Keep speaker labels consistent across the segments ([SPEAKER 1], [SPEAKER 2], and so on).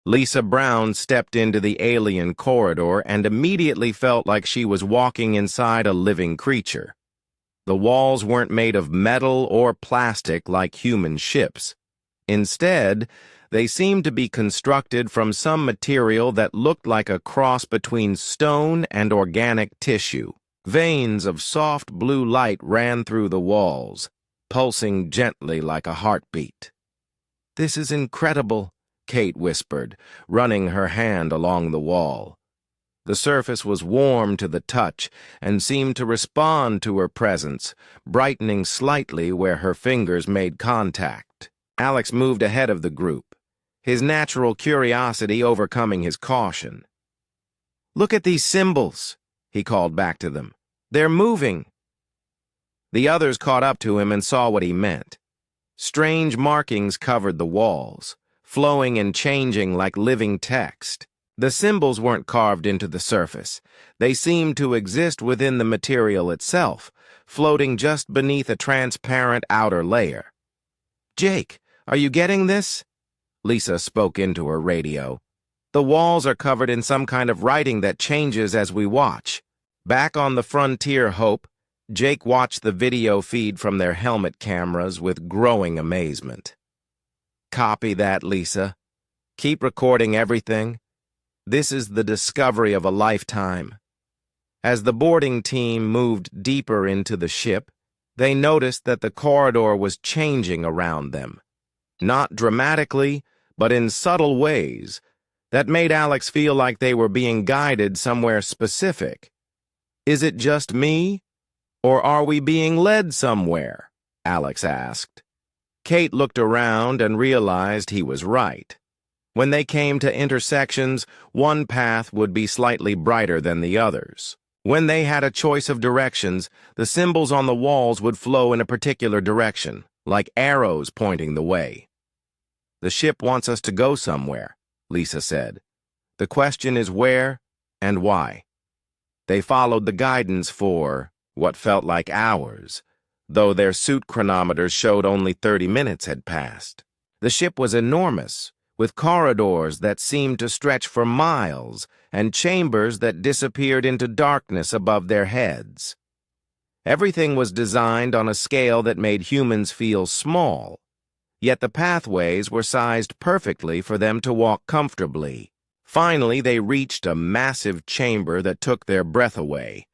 [SPEAKER 1] Lisa Brown stepped into the alien corridor and immediately felt like she was walking inside a living creature. The walls weren't made of metal or plastic like human ships. Instead, they seemed to be constructed from some material that looked like a cross between stone and organic tissue. Veins of soft blue light ran through the walls, pulsing gently like a heartbeat. "This is incredible," Kate whispered, running her hand along the wall. The surface was warm to the touch and seemed to respond to her presence, brightening slightly where her fingers made contact. Alex moved ahead of the group, his natural curiosity overcoming his caution. "Look at these symbols," he called back to them. "They're moving." The others caught up to him and saw what he meant. Strange markings covered the walls, flowing and changing like living text. The symbols weren't carved into the surface. They seemed to exist within the material itself, floating just beneath a transparent outer layer. "Jake, are you getting this?" Lisa spoke into her radio. "The walls are covered in some kind of writing that changes as we watch." Back on the Frontier Hope, Jake watched the video feed from their helmet cameras with growing amazement. "Copy that, Lisa. Keep recording everything. This is the discovery of a lifetime." As the boarding team moved deeper into the ship, they noticed that the corridor was changing around them. Not dramatically, but in subtle ways that made Alex feel like they were being guided somewhere specific. "Is it just me? Or are we being led somewhere?" Alex asked. Kate looked around and realized he was right. When they came to intersections, one path would be slightly brighter than the others. When they had a choice of directions, the symbols on the walls would flow in a particular direction, like arrows pointing the way. "The ship wants us to go somewhere," Lisa said. "The question is where and why." They followed the guidance for what felt like hours, though their suit chronometers showed only 30 minutes had passed. The ship was enormous, with corridors that seemed to stretch for miles and chambers that disappeared into darkness above their heads. Everything was designed on a scale that made humans feel small, yet the pathways were sized perfectly for them to walk comfortably. Finally, they reached a massive chamber that took their breath away.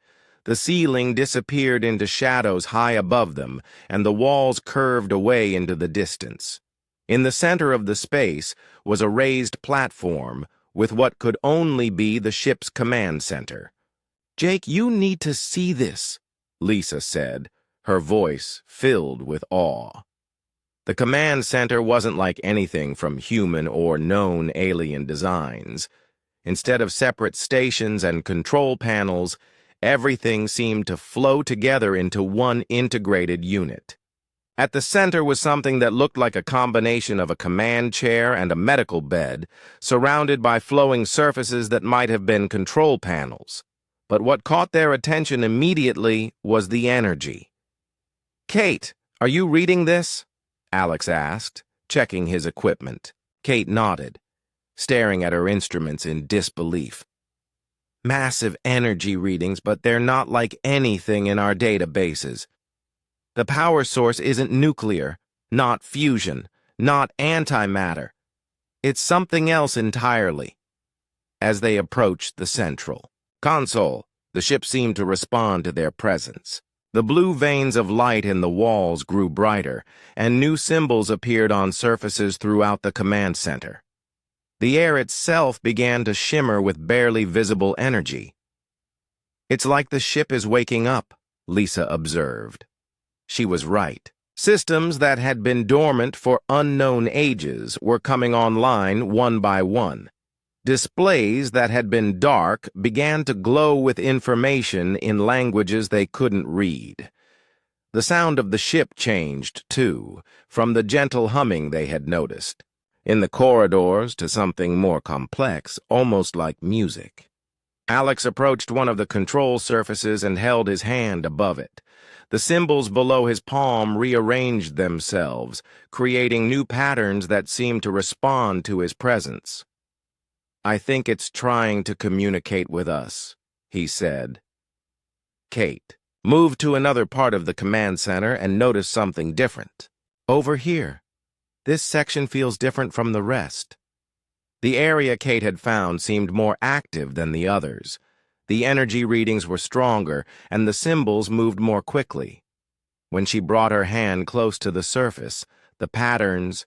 [SPEAKER 1] The ceiling disappeared into shadows high above them, and the walls curved away into the distance. In the center of the space was a raised platform with what could only be the ship's command center. "Jake, you need to see this," Lisa said, her voice filled with awe. The command center wasn't like anything from human or known alien designs. Instead of separate stations and control panels, everything seemed to flow together into one integrated unit. At the center was something that looked like a combination of a command chair and a medical bed, surrounded by flowing surfaces that might have been control panels. But what caught their attention immediately was the energy. "Kate, are you reading this?" Alex asked, checking his equipment. Kate nodded, staring at her instruments in disbelief. "Massive energy readings, but they're not like anything in our databases. The power source isn't nuclear, not fusion, not antimatter. It's something else entirely." As they approached the central console, the ship seemed to respond to their presence. The blue veins of light in the walls grew brighter, and new symbols appeared on surfaces throughout the command center. The air itself began to shimmer with barely visible energy. "It's like the ship is waking up," Lisa observed. She was right. Systems that had been dormant for unknown ages were coming online one by one. Displays that had been dark began to glow with information in languages they couldn't read. The sound of the ship changed, too, from the gentle humming they had noticed in the corridors to something more complex, almost like music. Alex approached one of the control surfaces and held his hand above it. The symbols below his palm rearranged themselves, creating new patterns that seemed to respond to his presence. I think it's trying to communicate with us, he said. Kate moved to another part of the command center and noticed something different. Over here. This section feels different from the rest. The area Kate had found seemed more active than the others. The energy readings were stronger, and the symbols moved more quickly. When she brought her hand close to the surface, the patterns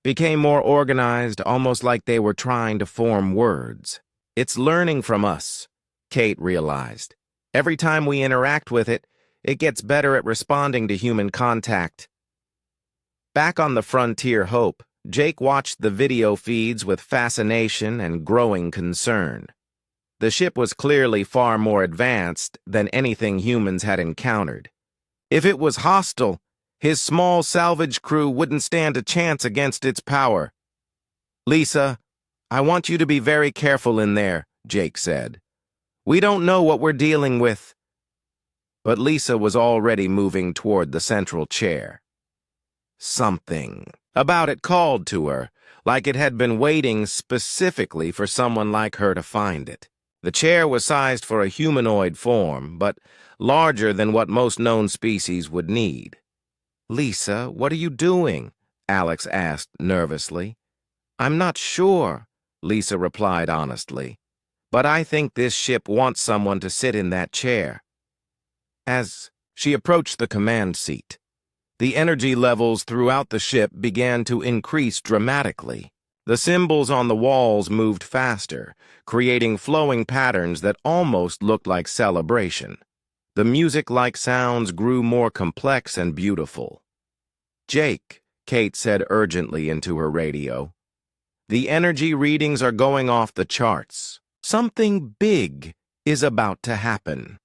[SPEAKER 1] became more organized, almost like they were trying to form words. It's learning from us, Kate realized. Every time we interact with it, it gets better at responding to human contact. Back on the Frontier Hope, Jake watched the video feeds with fascination and growing concern. The ship was clearly far more advanced than anything humans had encountered. If it was hostile, his small salvage crew wouldn't stand a chance against its power. "Lisa, I want you to be very careful in there," Jake said. "We don't know what we're dealing with." But Lisa was already moving toward the central chair. Something about it called to her, like it had been waiting specifically for someone like her to find it. The chair was sized for a humanoid form, but larger than what most known species would need. "Lisa, what are you doing?" Alex asked nervously. "I'm not sure," Lisa replied honestly. "But I think this ship wants someone to sit in that chair." As she approached the command seat, the energy levels throughout the ship began to increase dramatically. The symbols on the walls moved faster, creating flowing patterns that almost looked like celebration. The music-like sounds grew more complex and beautiful. "Jake," Kate said urgently into her radio, "the energy readings are going off the charts. Something big is about to happen."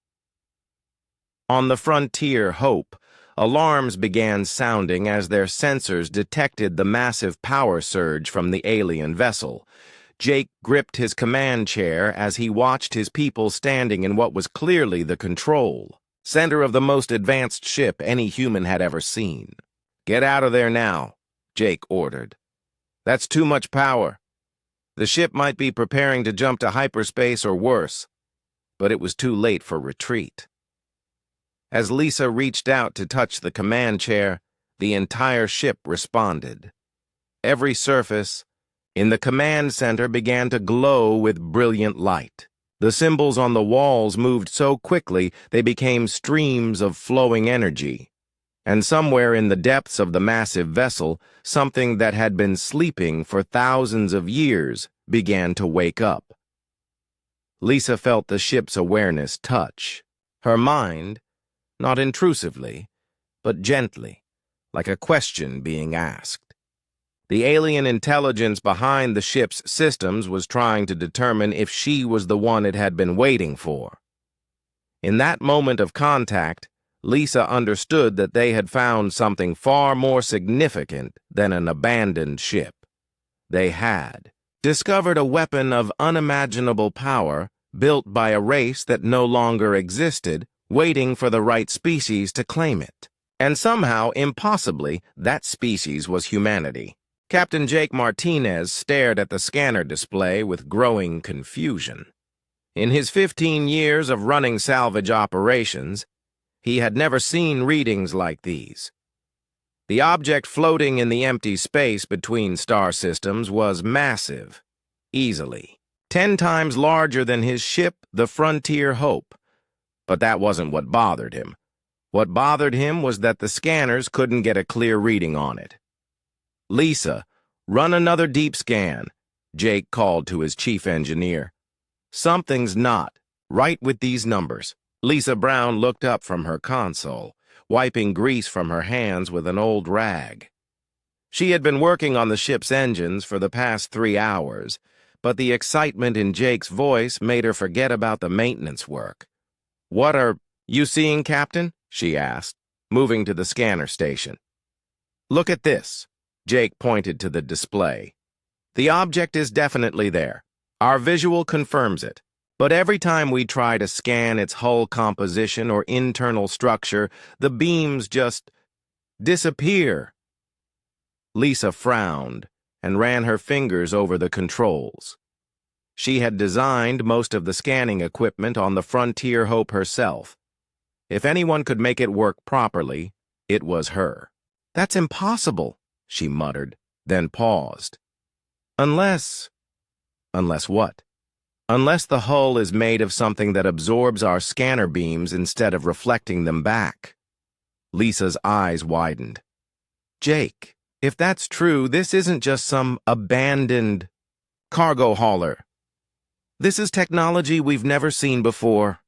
[SPEAKER 1] On the Frontier Hope, alarms began sounding as their sensors detected the massive power surge from the alien vessel. Jake gripped his command chair as he watched his people standing in what was clearly the control center of the most advanced ship any human had ever seen. "Get out of there now," Jake ordered. "That's too much power. The ship might be preparing to jump to hyperspace or worse." But it was too late for retreat. As Lisa reached out to touch the command chair, the entire ship responded. Every surface in the command center began to glow with brilliant light. The symbols on the walls moved so quickly they became streams of flowing energy. And somewhere in the depths of the massive vessel, something that had been sleeping for thousands of years began to wake up. Lisa felt the ship's awareness touch her mind, not intrusively, but gently, like a question being asked. The alien intelligence behind the ship's systems was trying to determine if she was the one it had been waiting for. In that moment of contact, Lisa understood that they had found something far more significant than an abandoned ship. They had discovered a weapon of unimaginable power built by a race that no longer existed, waiting for the right species to claim it. And somehow, impossibly, that species was humanity. Captain Jake Martinez stared at the scanner display with growing confusion. In his 15 years of running salvage operations, he had never seen readings like these. The object floating in the empty space between star systems was massive, easily 10 times larger than his ship, the Frontier Hope. But that wasn't what bothered him. What bothered him was that the scanners couldn't get a clear reading on it. "Lisa, run another deep scan," Jake called to his chief engineer. "Something's not right with these numbers." Lisa Brown looked up from her console, wiping grease from her hands with an old rag. She had been working on the ship's engines for the past 3 hours, but the excitement in Jake's voice made her forget about the maintenance work. "What are you seeing, Captain?" she asked, moving to the scanner station. "Look at this." Jake pointed to the display. "The object is definitely there. Our visual confirms it. But every time we try to scan its hull composition or internal structure, the beams just disappear." Lisa frowned and ran her fingers over the controls. She had designed most of the scanning equipment on the Frontier Hope herself. If anyone could make it work properly, it was her. "That's impossible," she muttered, then paused. Unless what? Unless the hull is made of something that absorbs our scanner beams instead of reflecting them back. Lisa's eyes widened. "Jake, if that's true, this isn't just some abandoned cargo hauler. This is technology we've never seen before."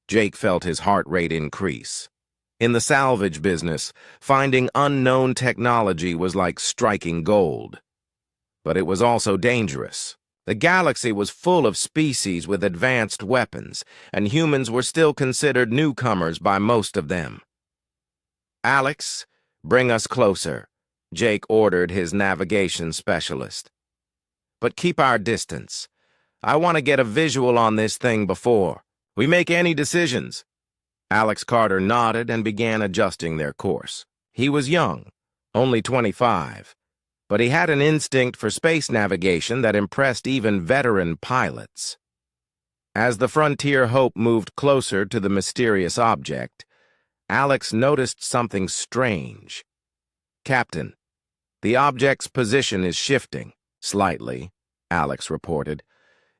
[SPEAKER 1] Jake felt his heart rate increase. In the salvage business, finding unknown technology was like striking gold. But it was also dangerous. The galaxy was full of species with advanced weapons, and humans were still considered newcomers by most of them. "Alex, bring us closer," Jake ordered his navigation specialist. "But keep our distance. I want to get a visual on this thing before we make any decisions." Alex Carter nodded and began adjusting their course. He was young, only 25, but he had an instinct for space navigation that impressed even veteran pilots. As the Frontier Hope moved closer to the mysterious object, Alex noticed something strange. "Captain, the object's position is shifting slightly," Alex reported.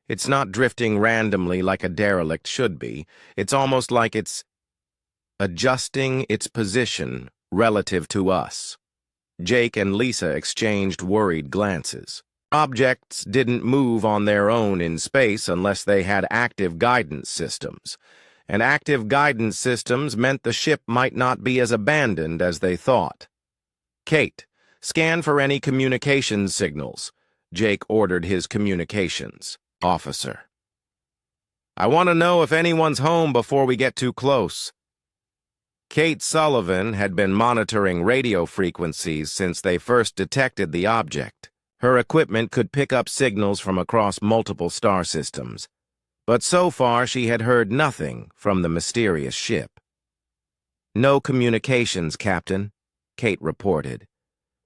[SPEAKER 1] "It's not drifting randomly like a derelict should be. It's almost like it's adjusting its position relative to us." Jake and Lisa exchanged worried glances. Objects didn't move on their own in space unless they had active guidance systems. And active guidance systems meant the ship might not be as abandoned as they thought. "Kate, scan for any communications signals," Jake ordered his communications officer. "I want to know if anyone's home before we get too close." Kate Sullivan had been monitoring radio frequencies since they first detected the object. Her equipment could pick up signals from across multiple star systems. But so far she had heard nothing from the mysterious ship. "No communications, Captain," Kate reported.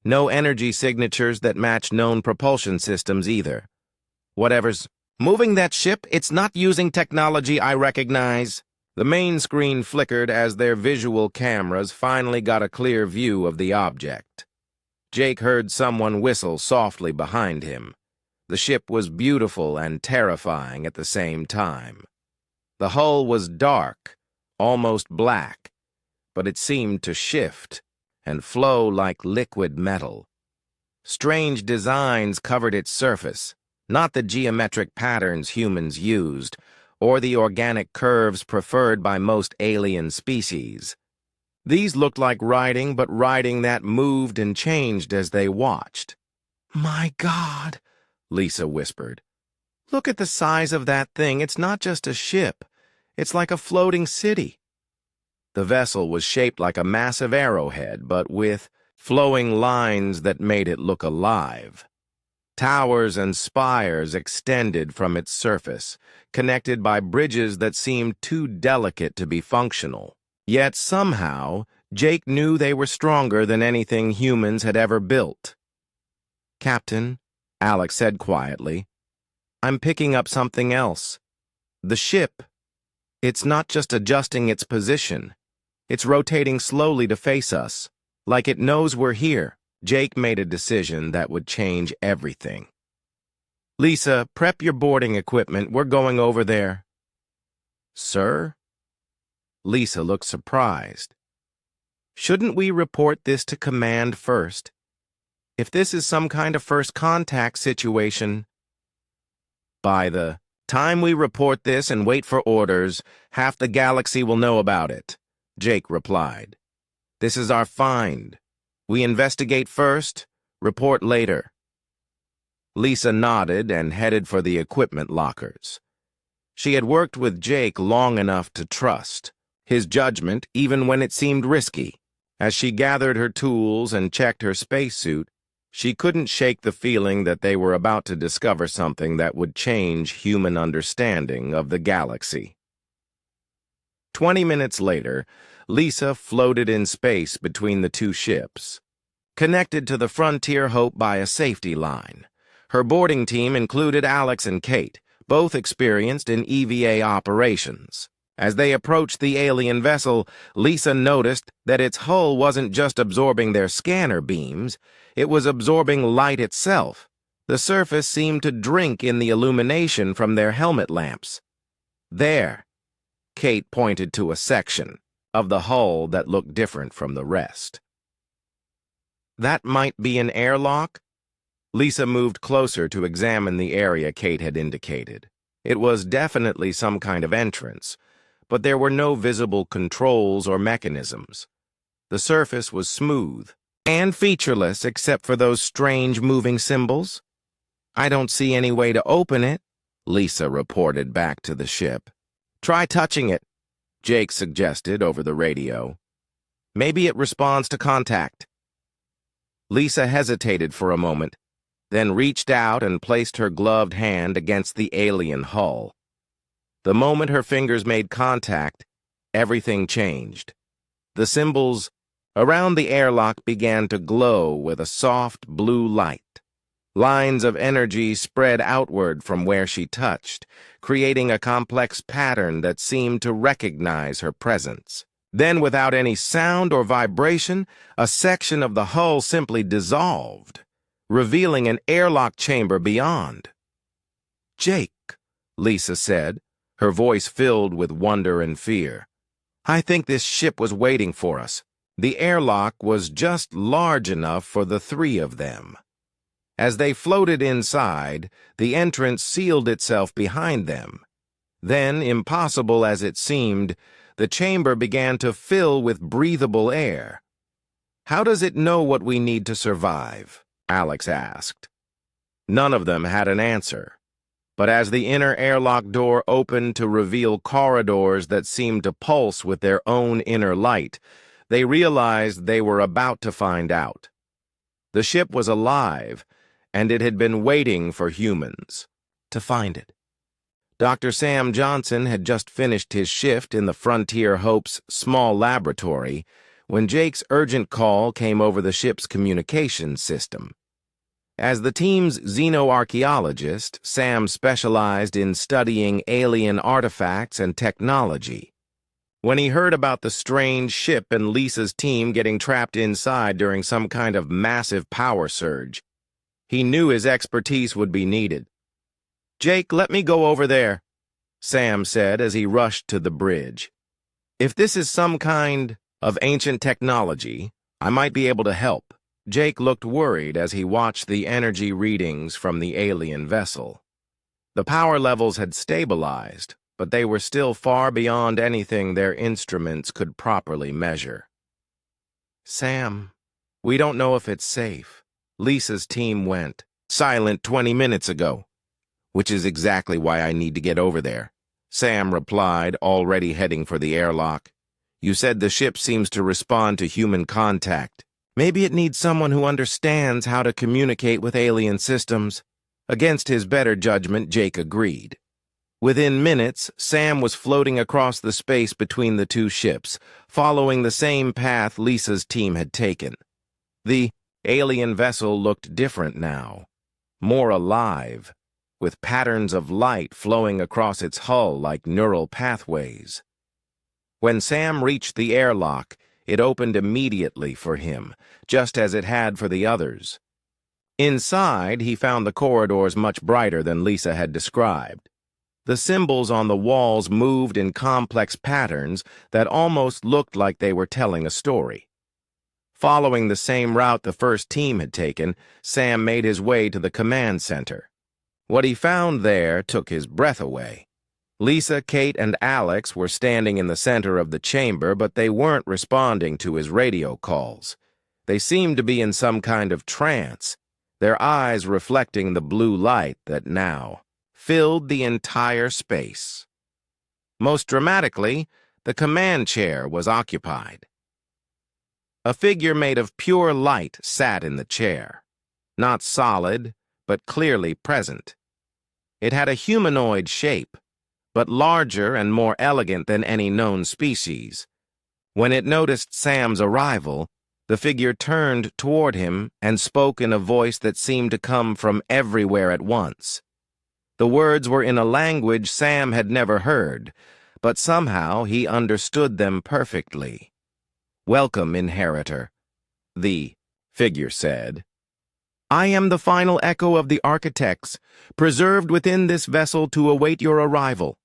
[SPEAKER 1] "No energy signatures that match known propulsion systems either. Whatever's moving that ship, it's not using technology I recognize." The main screen flickered as their visual cameras finally got a clear view of the object. Jake heard someone whistle softly behind him. The ship was beautiful and terrifying at the same time. The hull was dark, almost black, but it seemed to shift and flow like liquid metal. Strange designs covered its surface, not the geometric patterns humans used, or the organic curves preferred by most alien species. These looked like writing, but writing that moved and changed as they watched. "My God," Lisa whispered. "Look at the size of that thing. It's not just a ship. It's like a floating city." The vessel was shaped like a massive arrowhead, but with flowing lines that made it look alive. Towers and spires extended from its surface, connected by bridges that seemed too delicate to be functional. Yet somehow, Jake knew they were stronger than anything humans had ever built. "Captain," Alex said quietly, "I'm picking up something else. The ship, it's not just adjusting its position. It's rotating slowly to face us, like it knows we're here." Jake made a decision that would change everything. "Lisa, prep your boarding equipment. We're going over there." "Sir?" Lisa looked surprised. "Shouldn't we report this to command first? If this is some kind of first contact situation..." "By the time we report this and wait for orders, half the galaxy will know about it," Jake replied. "This is our find. We investigate first, report later." Lisa nodded and headed for the equipment lockers. She had worked with Jake long enough to trust his judgment even when it seemed risky. As she gathered her tools and checked her spacesuit, she couldn't shake the feeling that they were about to discover something that would change human understanding of the galaxy. 20 minutes later, Lisa floated in space between the two ships. Connected to the Frontier Hope by a safety line, Her boarding team included Alex and Kate, both experienced in EVA operations. As they approached the alien vessel, Lisa noticed that its hull wasn't just absorbing their scanner beams, it was absorbing light itself. The surface seemed to drink in the illumination from their helmet lamps. There, Kate pointed to a section of the hull that looked different from the rest. That might be an airlock? Lisa moved closer to examine the area Kate had indicated. It was definitely some kind of entrance, but there were no visible controls or mechanisms. The surface was smooth and featureless except for those strange moving symbols. "I don't see any way to open it," Lisa reported back to the ship. "Try touching it," Jake suggested over the radio. "Maybe it responds to contact." Lisa hesitated for a moment, then reached out and placed her gloved hand against the alien hull. The moment her fingers made contact, everything changed. The symbols around the airlock began to glow with a soft blue light. Lines of energy spread outward from where she touched, creating a complex pattern that seemed to recognize her presence. Then, without any sound or vibration, a section of the hull simply dissolved, revealing an airlock chamber beyond. "Jake," Lisa said, her voice filled with wonder and fear. "I think this ship was waiting for us." The airlock was just large enough for the three of them. As they floated inside, the entrance sealed itself behind them. Then, impossible as it seemed, the chamber began to fill with breathable air. "How does it know what we need to survive?" Alex asked. None of them had an answer. But as the inner airlock door opened to reveal corridors that seemed to pulse with their own inner light, they realized they were about to find out. The ship was alive, and it had been waiting for humans to find it. Dr. Sam Johnson had just finished his shift in the Frontier Hope's small laboratory when Jake's urgent call came over the ship's communications system. As the team's xenoarchaeologist, Sam specialized in studying alien artifacts and technology. When he heard about the strange ship and Lisa's team getting trapped inside during some kind of massive power surge, he knew his expertise would be needed. "Jake, let me go over there," Sam said as he rushed to the bridge. "If this is some kind of ancient technology, I might be able to help." Jake looked worried as he watched the energy readings from the alien vessel. The power levels had stabilized, but they were still far beyond anything their instruments could properly measure. "Sam, we don't know if it's safe. Lisa's team went silent 20 minutes ago, which is exactly why I need to get over there," Sam replied, already heading for the airlock. "You said the ship seems to respond to human contact. Maybe it needs someone who understands how to communicate with alien systems." Against his better judgment, Jake agreed. Within minutes, Sam was floating across the space between the two ships, following the same path Lisa's team had taken. The alien vessel looked different now, more alive, with patterns of light flowing across its hull like neural pathways. When Sam reached the airlock, it opened immediately for him, just as it had for the others. Inside, he found the corridors much brighter than Lisa had described. The symbols on the walls moved in complex patterns that almost looked like they were telling a story. Following the same route the first team had taken, Sam made his way to the command center. What he found there took his breath away. Lisa, Kate, and Alex were standing in the center of the chamber, but they weren't responding to his radio calls. They seemed to be in some kind of trance, their eyes reflecting the blue light that now filled the entire space. Most dramatically, the command chair was occupied. A figure made of pure light sat in the chair, not solid, but clearly present. It had a humanoid shape, but larger and more elegant than any known species. When it noticed Sam's arrival, The figure turned toward him and spoke in a voice that seemed to come from everywhere at once. The words were in a language Sam had never heard, but somehow he understood them perfectly. "Welcome, inheritor," the figure said. "I am the final echo of the architects, preserved within this vessel to await your arrival."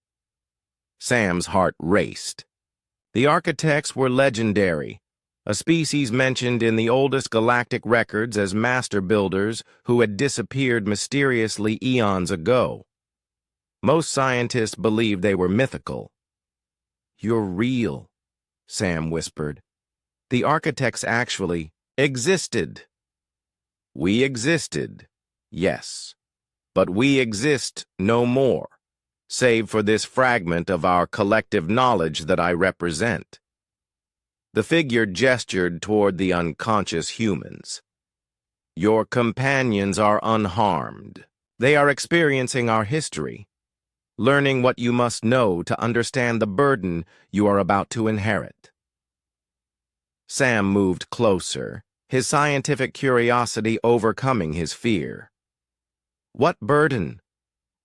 [SPEAKER 1] Sam's heart raced. The architects were legendary, a species mentioned in the oldest galactic records as master builders who had disappeared mysteriously eons ago. Most scientists believed they were mythical. "You're real," Sam whispered. "The architects actually existed." "We existed, yes, but we exist no more, save for this fragment of our collective knowledge that I represent." The figure gestured toward the unconscious humans. "Your companions are unharmed. They are experiencing our history, learning what you must know to understand the burden you are about to inherit." Sam moved closer, his scientific curiosity overcoming his fear. "What burden?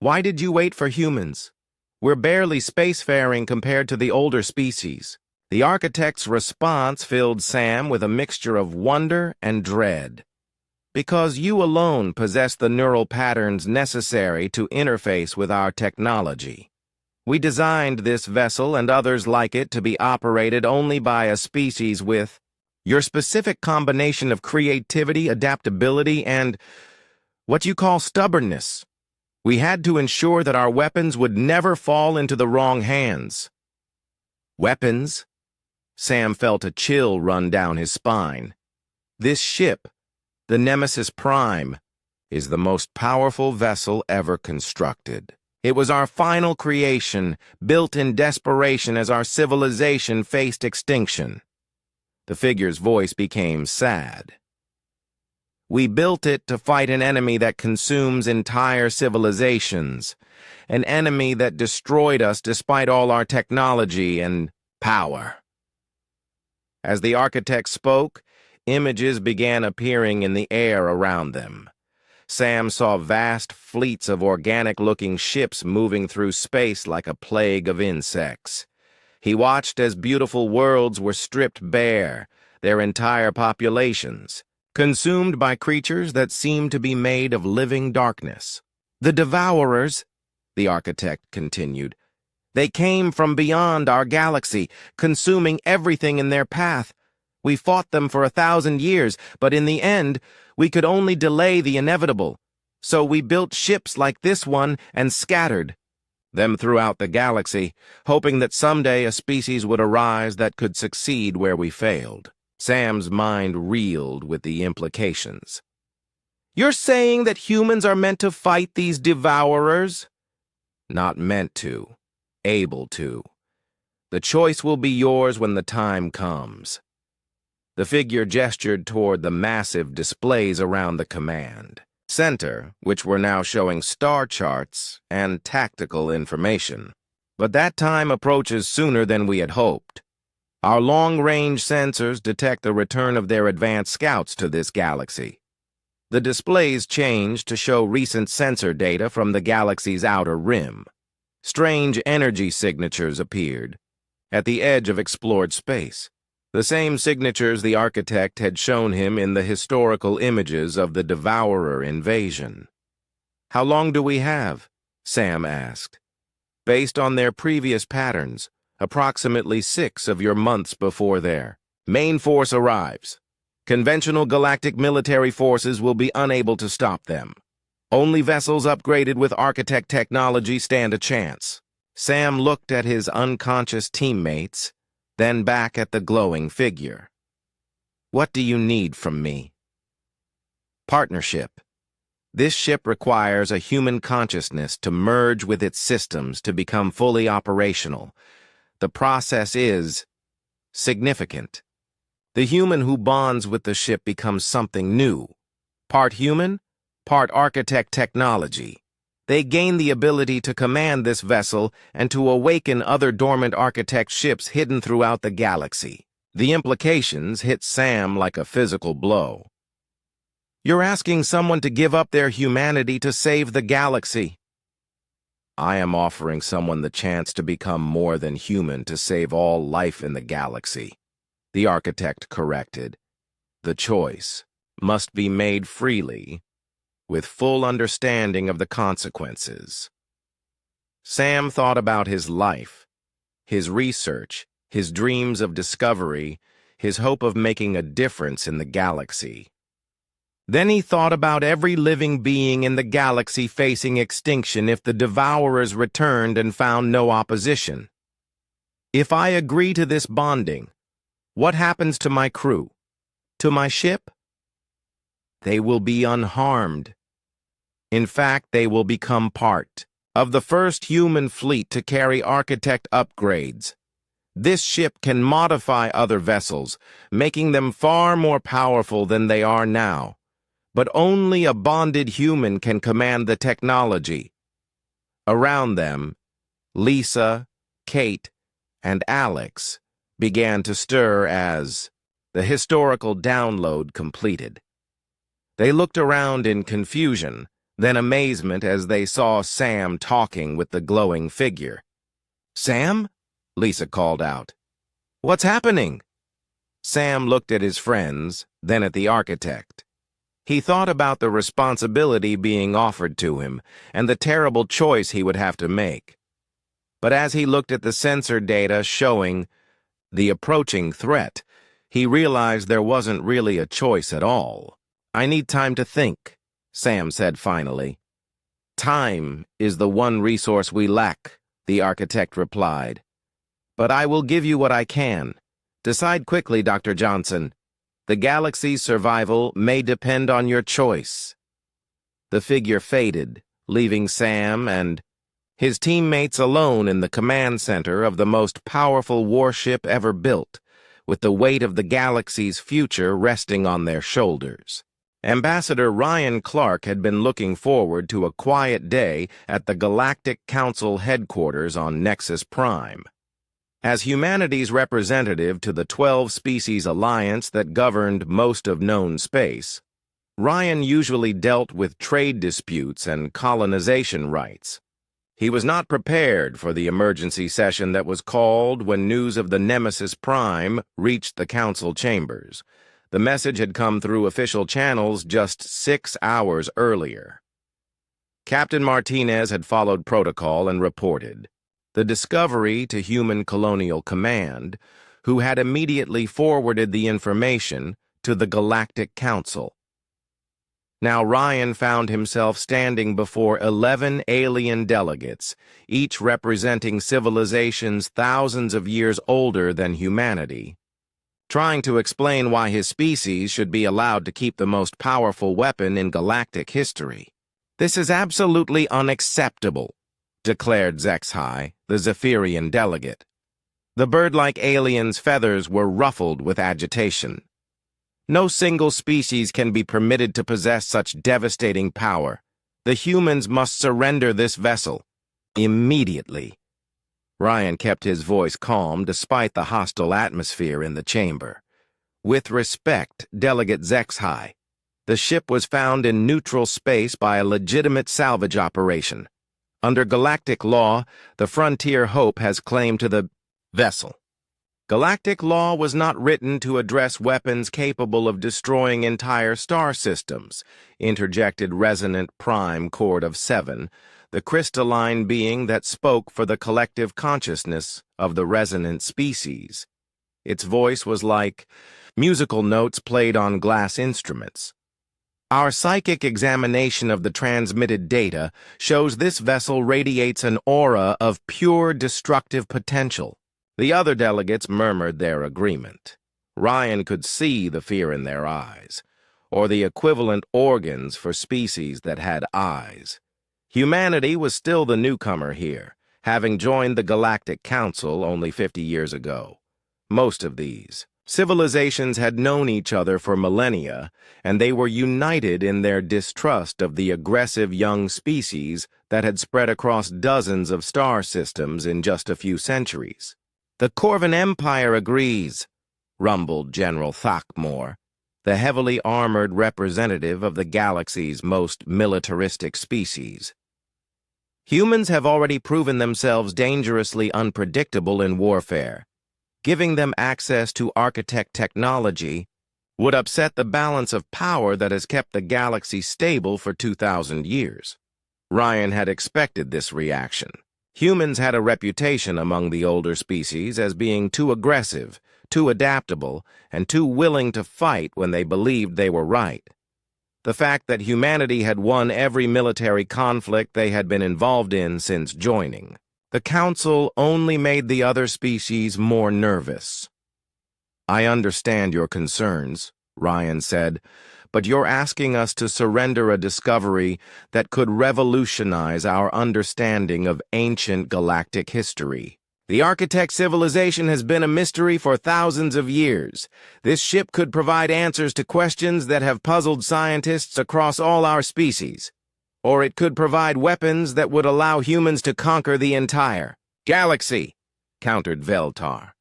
[SPEAKER 1] Why did you wait for humans? We're barely spacefaring compared to the older species." The architect's response filled Sam with a mixture of wonder and dread. "Because you alone possess the neural patterns necessary to interface with our technology. We designed this vessel and others like it to be operated only by a species with your specific combination of creativity, adaptability, and what you call stubbornness. We had to ensure that our weapons would never fall into the wrong hands." "Weapons?" Sam felt a chill run down his spine. "This ship, the Nemesis Prime, is the most powerful vessel ever constructed. It was our final creation, built in desperation as our civilization faced extinction." The figure's voice became sad. "We built it to fight an enemy that consumes entire civilizations, an enemy that destroyed us despite all our technology and power." As the architect spoke, images began appearing in the air around them. Sam saw vast fleets of organic-looking ships moving through space like a plague of insects. He watched as beautiful worlds were stripped bare, their entire populations, consumed by creatures that seemed to be made of living darkness. "The Devourers," the architect continued, "they came from beyond our galaxy, consuming everything in their path. We fought them for 1,000 years, but in the end, we could only delay the inevitable. So we built ships like this one and scattered them throughout the galaxy, hoping that someday a species would arise that could succeed where we failed." Sam's mind reeled with the implications. "You're saying that humans are meant to fight these Devourers?" "Not meant to. Able to. The choice will be yours when the time comes." The figure gestured toward the massive displays around the command center, which were now showing star charts and tactical information. "But that time approaches sooner than we had hoped. Our long-range sensors detect the return of their advanced scouts to this galaxy." The displays changed to show recent sensor data from the galaxy's outer rim. Strange energy signatures appeared at the edge of explored space, the same signatures the architect had shown him in the historical images of the Devourer invasion. "How long do we have?" Sam asked. "Based on their previous patterns, approximately 6 of your months before their main force arrives. Conventional galactic military forces will be unable to stop them. Only vessels upgraded with architect technology stand a chance." Sam looked at his unconscious teammates, then back at the glowing figure. "What do you need from me?" "Partnership. This ship requires a human consciousness to merge with its systems to become fully operational. The process is significant. The human who bonds with the ship becomes something new. Part human, part architect technology. They gain the ability to command this vessel and to awaken other dormant architect ships hidden throughout the galaxy. The implications hit Sam like a physical blow. You're asking someone to give up their humanity to save the galaxy. I am offering someone the chance to become more than human to save all life in the galaxy, the architect corrected. The choice must be made freely, with full understanding of the consequences. Sam thought about his life, his research, his dreams of discovery, his hope of making a difference in the galaxy. Then he thought about every living being in the galaxy facing extinction if the Devourers returned and found no opposition. If I agree to this bonding, what happens to my crew? To my ship? They will be unharmed. In fact, they will become part of the first human fleet to carry architect upgrades. This ship can modify other vessels, making them far more powerful than they are now. But only a bonded human can command the technology. Around them, Lisa, Kate, and Alex began to stir as the historical download completed. They looked around in confusion, then amazement as they saw Sam talking with the glowing figure. "Sam?" Lisa called out. "What's happening?" Sam looked at his friends, then at the architect. He thought about the responsibility being offered to him and the terrible choice he would have to make. But as he looked at the sensor data showing the approaching threat, he realized there wasn't really a choice at all. "I need time to think," Sam said finally. "Time is the one resource we lack," the architect replied. "But I will give you what I can. Decide quickly, Dr. Johnson. The galaxy's survival may depend on your choice." The figure faded, leaving Sam and his teammates alone in the command center of the most powerful warship ever built, with the weight of the galaxy's future resting on their shoulders. Ambassador Ryan Clark had been looking forward to a quiet day at the Galactic Council headquarters on Nexus Prime. As humanity's representative to the 12-species alliance that governed most of known space, Ryan usually dealt with trade disputes and colonization rights. He was not prepared for the emergency session that was called when news of the Nemesis Prime reached the council chambers. The message had come through official channels just 6 hours earlier. Captain Martinez had followed protocol and reported the discovery to Human Colonial Command, who had immediately forwarded the information to the Galactic Council. Now Ryan found himself standing before 11 alien delegates, each representing civilizations thousands of years older than humanity, trying to explain why his species should be allowed to keep the most powerful weapon in galactic history. "This is absolutely unacceptable," declared Zexhai, the Zephyrian delegate. The bird-like alien's feathers were ruffled with agitation. "No single species can be permitted to possess such devastating power. The humans must surrender this vessel. Immediately." Ryan kept his voice calm despite the hostile atmosphere in the chamber. "With respect, Delegate Zexhai, the ship was found in neutral space by a legitimate salvage operation. Under galactic law, the Frontier Hope has claim to the vessel. Galactic law was not written to address weapons capable of destroying entire star systems," interjected Resonant Prime Chord of 7, the crystalline being that spoke for the collective consciousness of the resonant species. Its voice was like musical notes played on glass instruments. "Our psychic examination of the transmitted data shows this vessel radiates an aura of pure destructive potential." The other delegates murmured their agreement. Ryan could see the fear in their eyes, or the equivalent organs for species that had eyes. Humanity was still the newcomer here, having joined the Galactic Council only 50 years ago. Most of these civilizations had known each other for millennia, and they were united in their distrust of the aggressive young species that had spread across dozens of star systems in just a few centuries. "The Corvan Empire agrees," rumbled General Thakmor, the heavily armored representative of the galaxy's most militaristic species. Humans have already proven themselves dangerously unpredictable in warfare. Giving them access to architect technology would upset the balance of power that has kept the galaxy stable for 2,000 years. Ryan had expected this reaction. Humans had a reputation among the older species as being too aggressive, too adaptable, and too willing to fight when they believed they were right. The fact that humanity had won every military conflict they had been involved in since joining the Council only made the other species more nervous. "I understand your concerns," Ryan said, "but you're asking us to surrender a discovery that could revolutionize our understanding of ancient galactic history. The architect civilization has been a mystery for thousands of years. This ship could provide answers to questions that have puzzled scientists across all our species. Or it could provide weapons that would allow humans to conquer the entire galaxy," countered Veltar,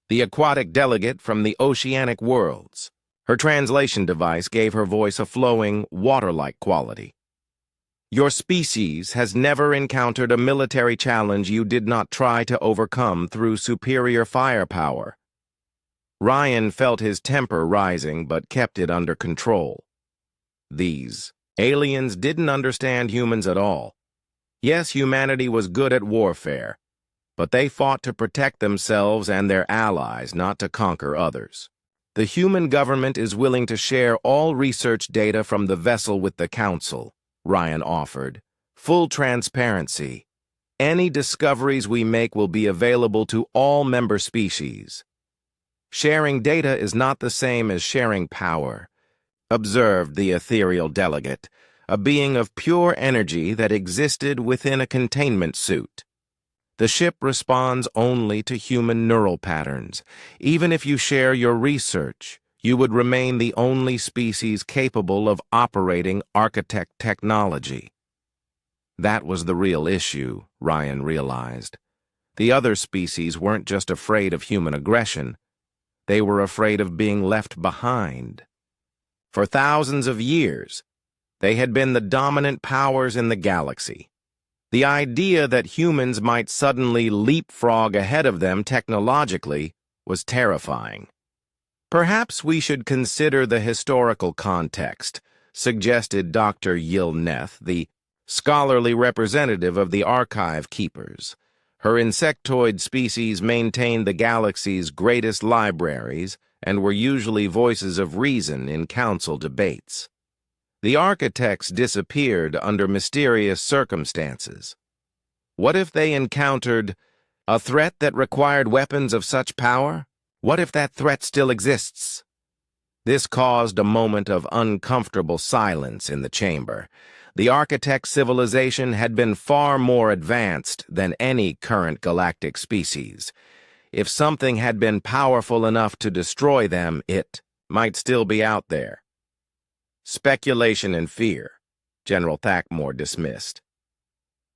[SPEAKER 1] the aquatic delegate from the oceanic worlds. Her translation device gave her voice a flowing, water-like quality. "Your species has never encountered a military challenge you did not try to overcome through superior firepower." Ryan felt his temper rising but kept it under control. These aliens didn't understand humans at all. Yes, humanity was good at warfare, but they fought to protect themselves and their allies, not to conquer others. "The human government is willing to share all research data from the vessel with the Council," Ryan offered. "Full transparency. Any discoveries we make will be available to all member species. Sharing data is not the same as sharing power," observed the ethereal delegate, a being of pure energy that existed within a containment suit. "The ship responds only to human neural patterns. Even if you share your research, you would remain the only species capable of operating architect technology." That was the real issue, Ryan realized. The other species weren't just afraid of human aggression. They were afraid of being left behind. For thousands of years, they had been the dominant powers in the galaxy. The idea that humans might suddenly leapfrog ahead of them technologically was terrifying. "Perhaps we should consider the historical context," suggested Dr. Yilneth, the scholarly representative of the archive keepers. Her insectoid species maintained the galaxy's greatest libraries and were usually voices of reason in council debates. The architects disappeared under mysterious circumstances. What if they encountered a threat that required weapons of such power? What if that threat still exists? This caused a moment of uncomfortable silence in the chamber. The architect civilization had been far more advanced than any current galactic species. If something had been powerful enough to destroy them, it might still be out there. "Speculation and fear," General Thakmor dismissed.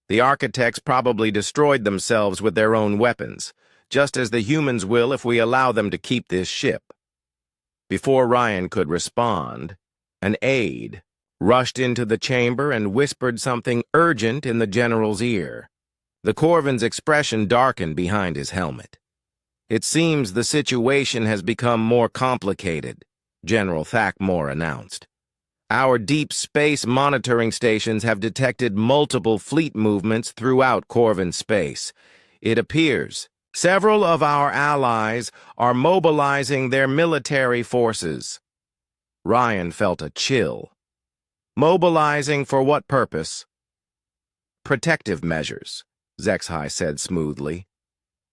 [SPEAKER 1] "The architects probably destroyed themselves with their own weapons, just as the humans will if we allow them to keep this ship." Before Ryan could respond, an aide rushed into the chamber and whispered something urgent in the general's ear. The Corvin's expression darkened behind his helmet. "It seems the situation has become more complicated," General Thakmor announced. "Our deep space monitoring stations have detected multiple fleet movements throughout Corvin space. It appears several of our allies are mobilizing their military forces." Ryan felt a chill. "Mobilizing for what purpose?" "Protective measures," Zexhai said smoothly.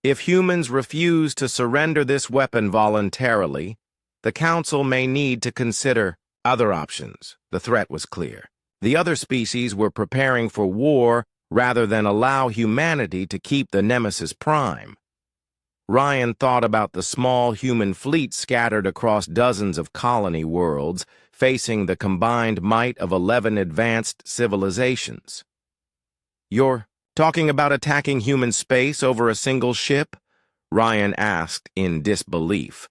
[SPEAKER 1] "If humans refuse to surrender this weapon voluntarily, the Council may need to consider other options." The threat was clear. The other species were preparing for war rather than allow humanity to keep the Nemesis Prime. Ryan thought about the small human fleet scattered across dozens of colony worlds, facing the combined might of 11 advanced civilizations. "You're talking about attacking human space over a single ship?" Ryan asked in disbelief.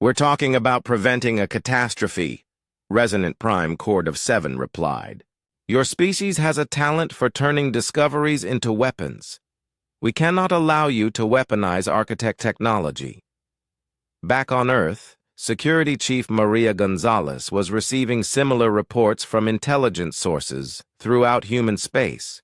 [SPEAKER 1] We're talking about preventing a catastrophe, Resonant Prime Chord of Seven replied. Your species has a talent for turning discoveries into weapons. We cannot allow you to weaponize architect technology. Back on Earth, Security Chief Maria Gonzalez was receiving similar reports from intelligence sources throughout human space.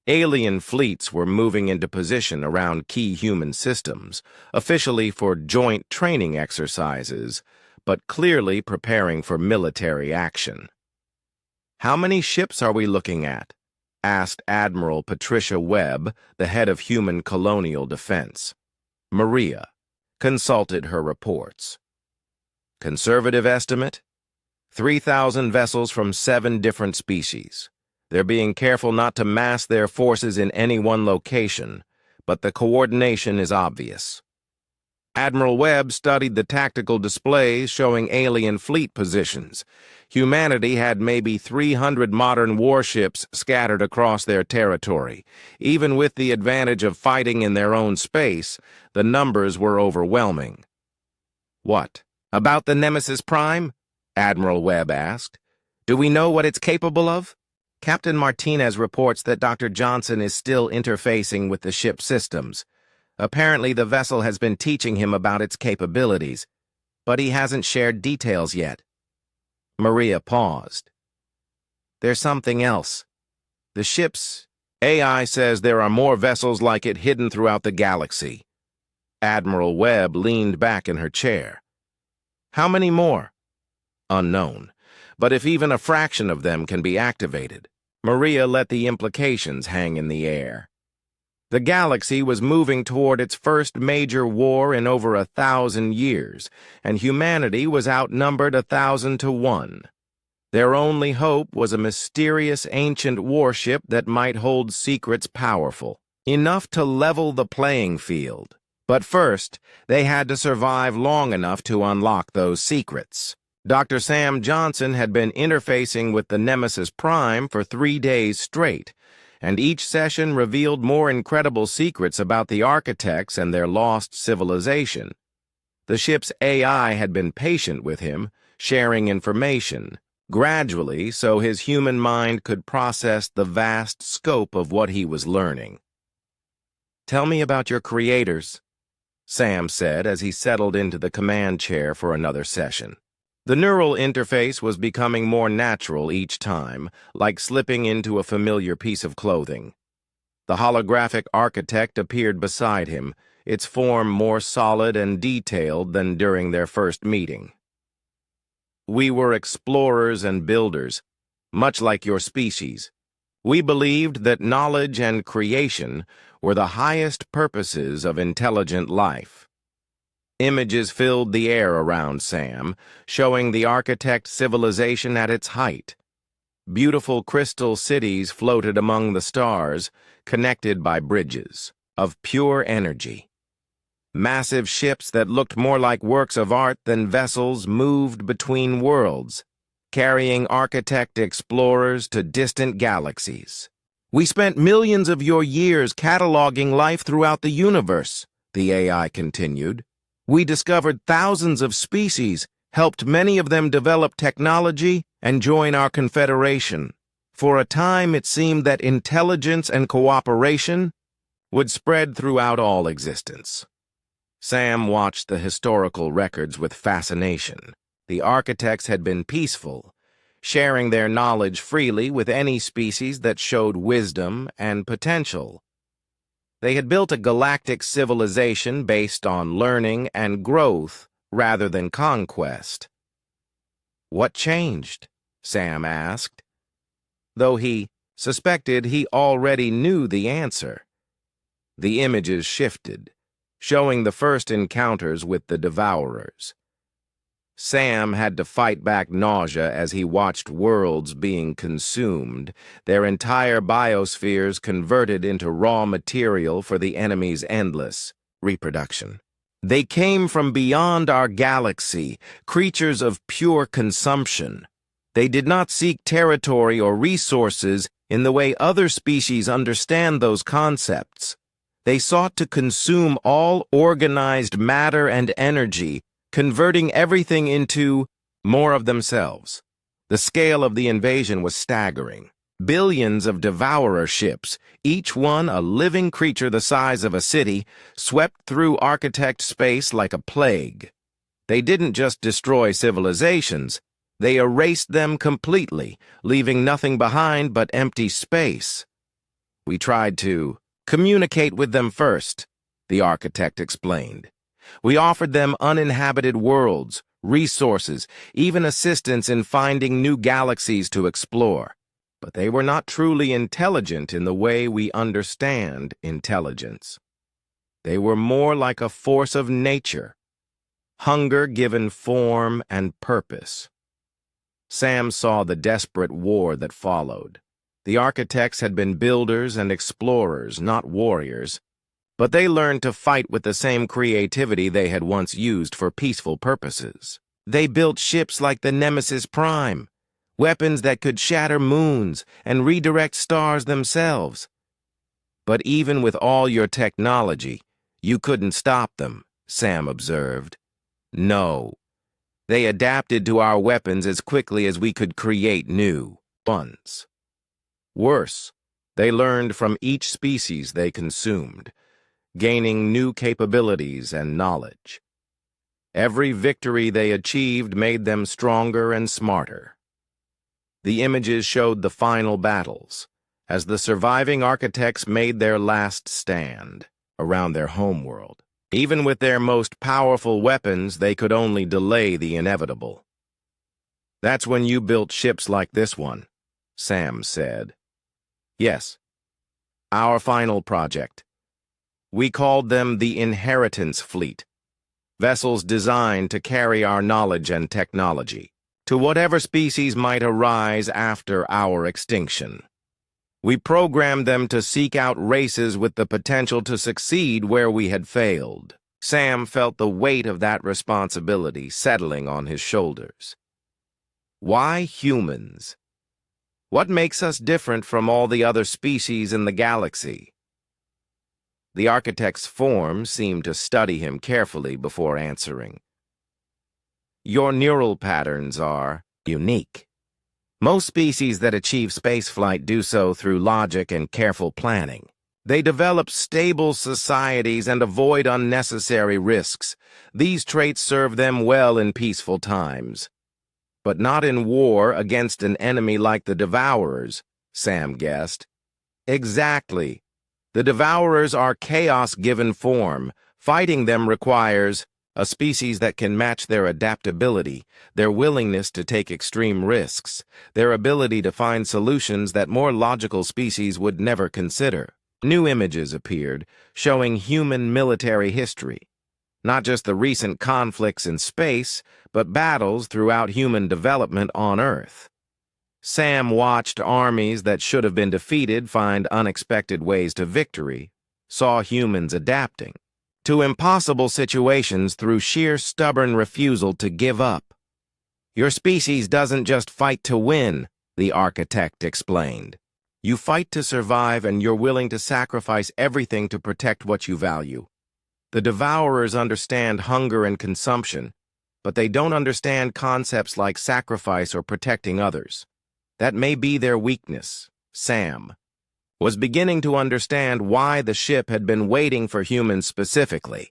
[SPEAKER 1] Alien fleets were moving into position around key human systems, officially for joint training exercises, but clearly preparing for military action. How many ships are we looking at? Asked Admiral Patricia Webb, the head of Human Colonial Defense. Maria consulted her reports. Conservative estimate? 3,000 vessels from 7 different species. They're being careful not to mass their forces in any one location, but the coordination is obvious. Admiral Webb studied the tactical displays showing alien fleet positions. Humanity had maybe 300 modern warships scattered across their territory. Even with the advantage of fighting in their own space, the numbers were overwhelming. What? About the Nemesis Prime? Admiral Webb asked. Do we know what it's capable of? Captain Martinez reports that Dr. Johnson is still interfacing with the ship's systems. Apparently, the vessel has been teaching him about its capabilities, but he hasn't shared details yet. Maria paused. There's something else. The ship's AI says there are more vessels like it hidden throughout the galaxy. Admiral Webb leaned back in her chair. How many more? Unknown. But if even a fraction of them can be activated, Maria let the implications hang in the air. The galaxy was moving toward its first major war in over 1,000 years, and humanity was outnumbered 1,000 to 1. Their only hope was a mysterious ancient warship that might hold secrets powerful, enough to level the playing field. But first, they had to survive long enough to unlock those secrets. Dr. Sam Johnson had been interfacing with the Nemesis Prime for 3 days straight, and each session revealed more incredible secrets about the architects and their lost civilization. The ship's AI had been patient with him, sharing information, gradually so his human mind could process the vast scope of what he was learning. Tell me about your creators, Sam said as he settled into the command chair for another session. The neural interface was becoming more natural each time, like slipping into a familiar piece of clothing. The holographic architect appeared beside him, its form more solid and detailed than during their first meeting. We were explorers and builders, much like your species. We believed that knowledge and creation were the highest purposes of intelligent life. Images filled the air around Sam, showing the architect civilization at its height. Beautiful crystal cities floated among the stars, connected by bridges of pure energy. Massive ships that looked more like works of art than vessels moved between worlds, carrying architect explorers to distant galaxies. We spent millions of your years cataloging life throughout the universe, the AI continued. We discovered thousands of species, helped many of them develop technology and join our confederation. For a time, it seemed that intelligence and cooperation would spread throughout all existence. Sam watched the historical records with fascination. The architects had been peaceful, sharing their knowledge freely with any species that showed wisdom and potential. They had built a galactic civilization based on learning and growth rather than conquest. What changed? Sam asked, though he suspected he already knew the answer. The images shifted, showing the first encounters with the Devourers. Sam had to fight back nausea as he watched worlds being consumed, their entire biospheres converted into raw material for the enemy's endless reproduction. They came from beyond our galaxy, creatures of pure consumption. They did not seek territory or resources in the way other species understand those concepts. They sought to consume all organized matter and energy, converting everything into more of themselves. The scale of the invasion was staggering. Billions of devourer ships, each one a living creature the size of a city, swept through architect space like a plague. They didn't just destroy civilizations, they erased them completely, leaving nothing behind but empty space. We tried to communicate with them first, the architect explained. We offered them uninhabited worlds, resources, even assistance in finding new galaxies to explore. But they were not truly intelligent in the way we understand intelligence. They were more like a force of nature, hunger given form and purpose. Sam saw the desperate war that followed. The architects had been builders and explorers, not warriors, but they learned to fight with the same creativity they had once used for peaceful purposes. They built ships like the Nemesis Prime, weapons that could shatter moons and redirect stars themselves. But even with all your technology, you couldn't stop them, Sam observed. No. They adapted to our weapons as quickly as we could create new ones. Worse, they learned from each species they consumed, gaining new capabilities and knowledge. Every victory they achieved made them stronger and smarter. The images showed the final battles, as the surviving architects made their last stand around their homeworld. Even with their most powerful weapons, they could only delay the inevitable. That's when you built ships like this one, Sam said. Yes, our final project. We called them the Inheritance Fleet, vessels designed to carry our knowledge and technology to whatever species might arise after our extinction. We programmed them to seek out races with the potential to succeed where we had failed. Sam felt the weight of that responsibility settling on his shoulders. Why humans? What makes us different from all the other species in the galaxy? The architect's form seemed to study him carefully before answering. Your neural patterns are unique. Most species that achieve spaceflight do so through logic and careful planning. They develop stable societies and avoid unnecessary risks. These traits serve them well in peaceful times. But not in war against an enemy like the Devourers, Sam guessed. Exactly. The Devourers are chaos given form. Fighting them requires a species that can match their adaptability, their willingness to take extreme risks, their ability to find solutions that more logical species would never consider. New images appeared, showing human military history. Not just the recent conflicts in space, but battles throughout human development on Earth. Sam watched armies that should have been defeated find unexpected ways to victory, saw humans adapting to impossible situations through sheer stubborn refusal to give up. Your species doesn't just fight to win, the architect explained. You fight to survive, and you're willing to sacrifice everything to protect what you value. The Devourers understand hunger and consumption, but they don't understand concepts like sacrifice or protecting others. That may be their weakness. Sam was beginning to understand why the ship had been waiting for humans specifically.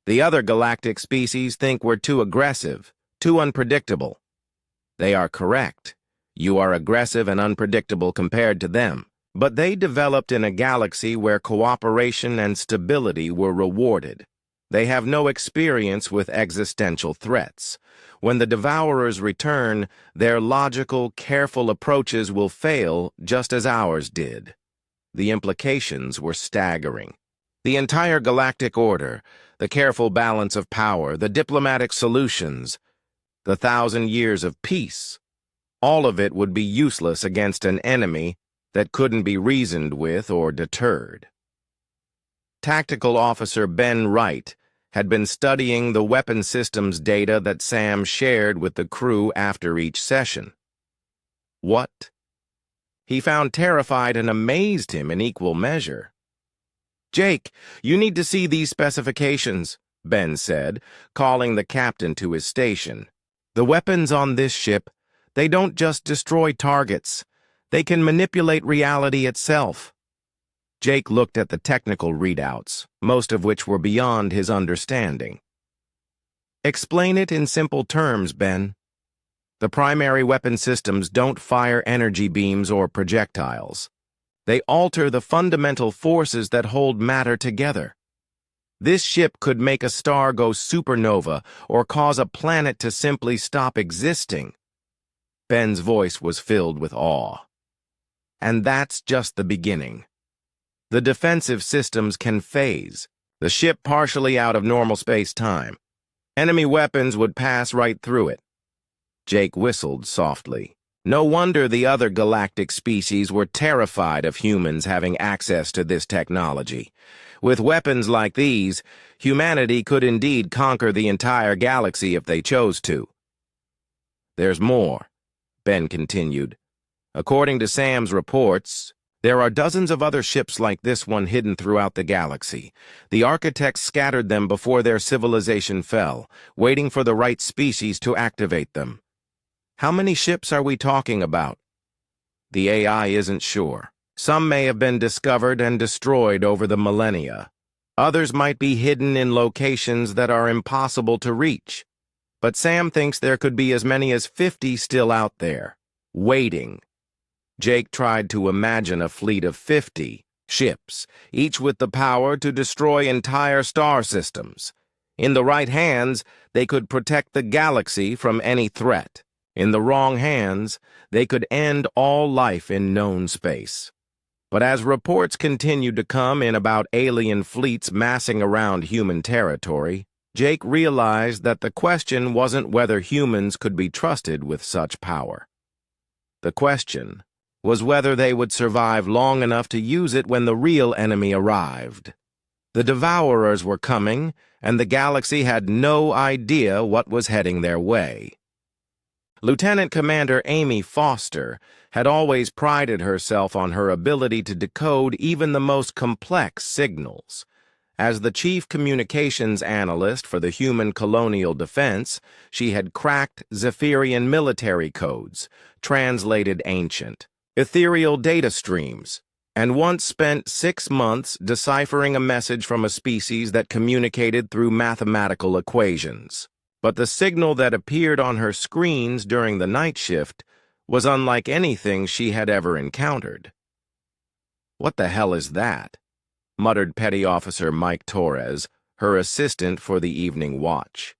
[SPEAKER 1] The other galactic species think we're too aggressive, too unpredictable. They are correct. You are aggressive and unpredictable compared to them. But they developed in a galaxy where cooperation and stability were rewarded. They have no experience with existential threats. When the Devourers return, their logical, careful approaches will fail just as ours did. The implications were staggering. The entire galactic order, the careful balance of power, the diplomatic solutions, the 1,000 years of peace, all of it would be useless against an enemy that couldn't be reasoned with or deterred. Tactical Officer Ben Wright had been studying the weapon systems data that Sam shared with the crew after each session. What? He found terrified and amazed him in equal measure. Jake, you need to see these specifications, Ben said, calling the captain to his station. "The weapons on this ship, they don't just destroy targets. They can manipulate reality itself." Jake looked at the technical readouts, most of which were beyond his understanding. "Explain it in simple terms, Ben." "The primary weapon systems don't fire energy beams or projectiles. They alter the fundamental forces that hold matter together. This ship could make a star go supernova or cause a planet to simply stop existing." Ben's voice was filled with awe. "And that's just the beginning. The defensive systems can phase the ship partially out of normal space-time. Enemy weapons would pass right through it." Jake whistled softly. No wonder the other galactic species were terrified of humans having access to this technology. With weapons like these, humanity could indeed conquer the entire galaxy if they chose to. "There's more," Ben continued. "According to Sam's reports, there are dozens of other ships like this one hidden throughout the galaxy. The architects scattered them before their civilization fell, waiting for the right species to activate them." "How many ships are we talking about?" "The AI isn't sure. Some may have been discovered and destroyed over the millennia. Others might be hidden in locations that are impossible to reach. But Sam thinks there could be as many as 50 still out there, waiting." Jake tried to imagine a fleet of 50 ships, each with the power to destroy entire star systems. In the right hands, they could protect the galaxy from any threat. In the wrong hands, they could end all life in known space. But as reports continued to come in about alien fleets massing around human territory, Jake realized that the question wasn't whether humans could be trusted with such power. The question was whether they would survive long enough to use it when the real enemy arrived. The Devourers were coming, and the galaxy had no idea what was heading their way. Lieutenant Commander Amy Foster had always prided herself on her ability to decode even the most complex signals. As the chief communications analyst for the human colonial defense, she had cracked Zephyrian military codes, translated ancient, ethereal data streams, and once spent 6 months deciphering a message from a species that communicated through mathematical equations. But the signal that appeared on her screens during the night shift was unlike anything she had ever encountered. "What the hell is that?" muttered Petty Officer Mike Torres, her assistant for the evening watch.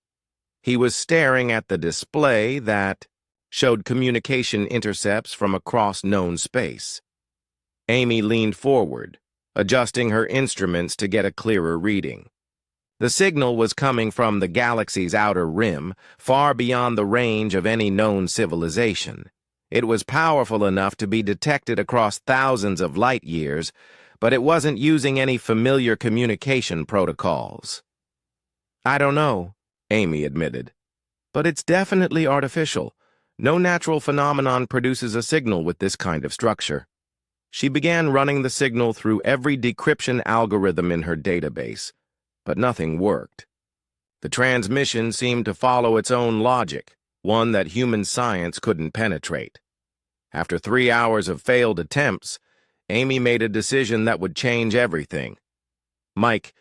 [SPEAKER 1] He was staring at the display that showed communication intercepts from across known space. Amy leaned forward, adjusting her instruments to get a clearer reading. The signal was coming from the galaxy's outer rim, far beyond the range of any known civilization. It was powerful enough to be detected across thousands of light years, but it wasn't using any familiar communication protocols. "I don't know," Amy admitted. "But it's definitely artificial. No natural phenomenon produces a signal with this kind of structure." She began running the signal through every decryption algorithm in her database, but nothing worked. The transmission seemed to follow its own logic, one that human science couldn't penetrate. After 3 hours of failed attempts, Amy made a decision that would change everything. "Mike,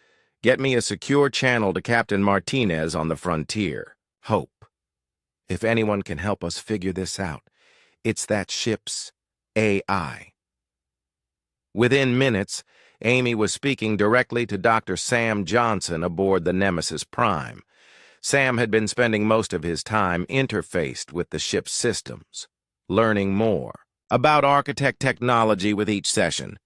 [SPEAKER 1] get me a secure channel to Captain Martinez on the frontier. Hope. If anyone can help us figure this out, it's that ship's AI." Within minutes, Amy was speaking directly to Dr. Sam Johnson aboard the Nemesis Prime. Sam had been spending most of his time interfaced with the ship's systems, learning more about architect technology with each session.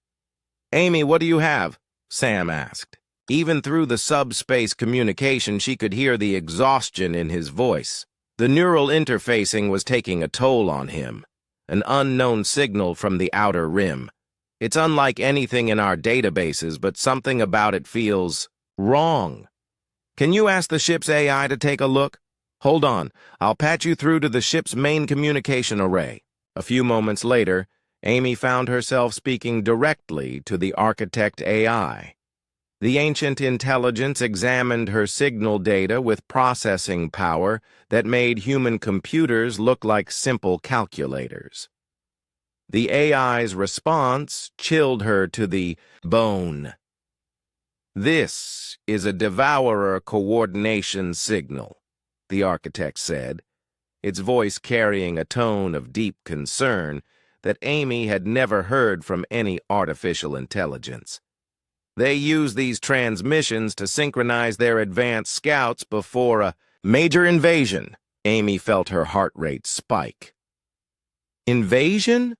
[SPEAKER 1] "Amy, what do you have?" Sam asked. Even through the subspace communication, she could hear the exhaustion in his voice. The neural interfacing was taking a toll on him, an unknown signal from the outer rim. It's unlike anything in our databases, but something about it feels wrong. "Can you ask the ship's AI to take a look? Hold on, I'll patch you through to the ship's main communication array." A few moments later, Amy found herself speaking directly to the architect AI. The ancient intelligence examined her signal data with processing power that made human computers look like simple calculators. The AI's response chilled her to the bone. "This is a devourer coordination signal," the architect said, its voice carrying a tone of deep concern that Amy had never heard from any artificial intelligence. "They use these transmissions to synchronize their advanced scouts before a major invasion." Amy felt her heart rate spike. "Invasion?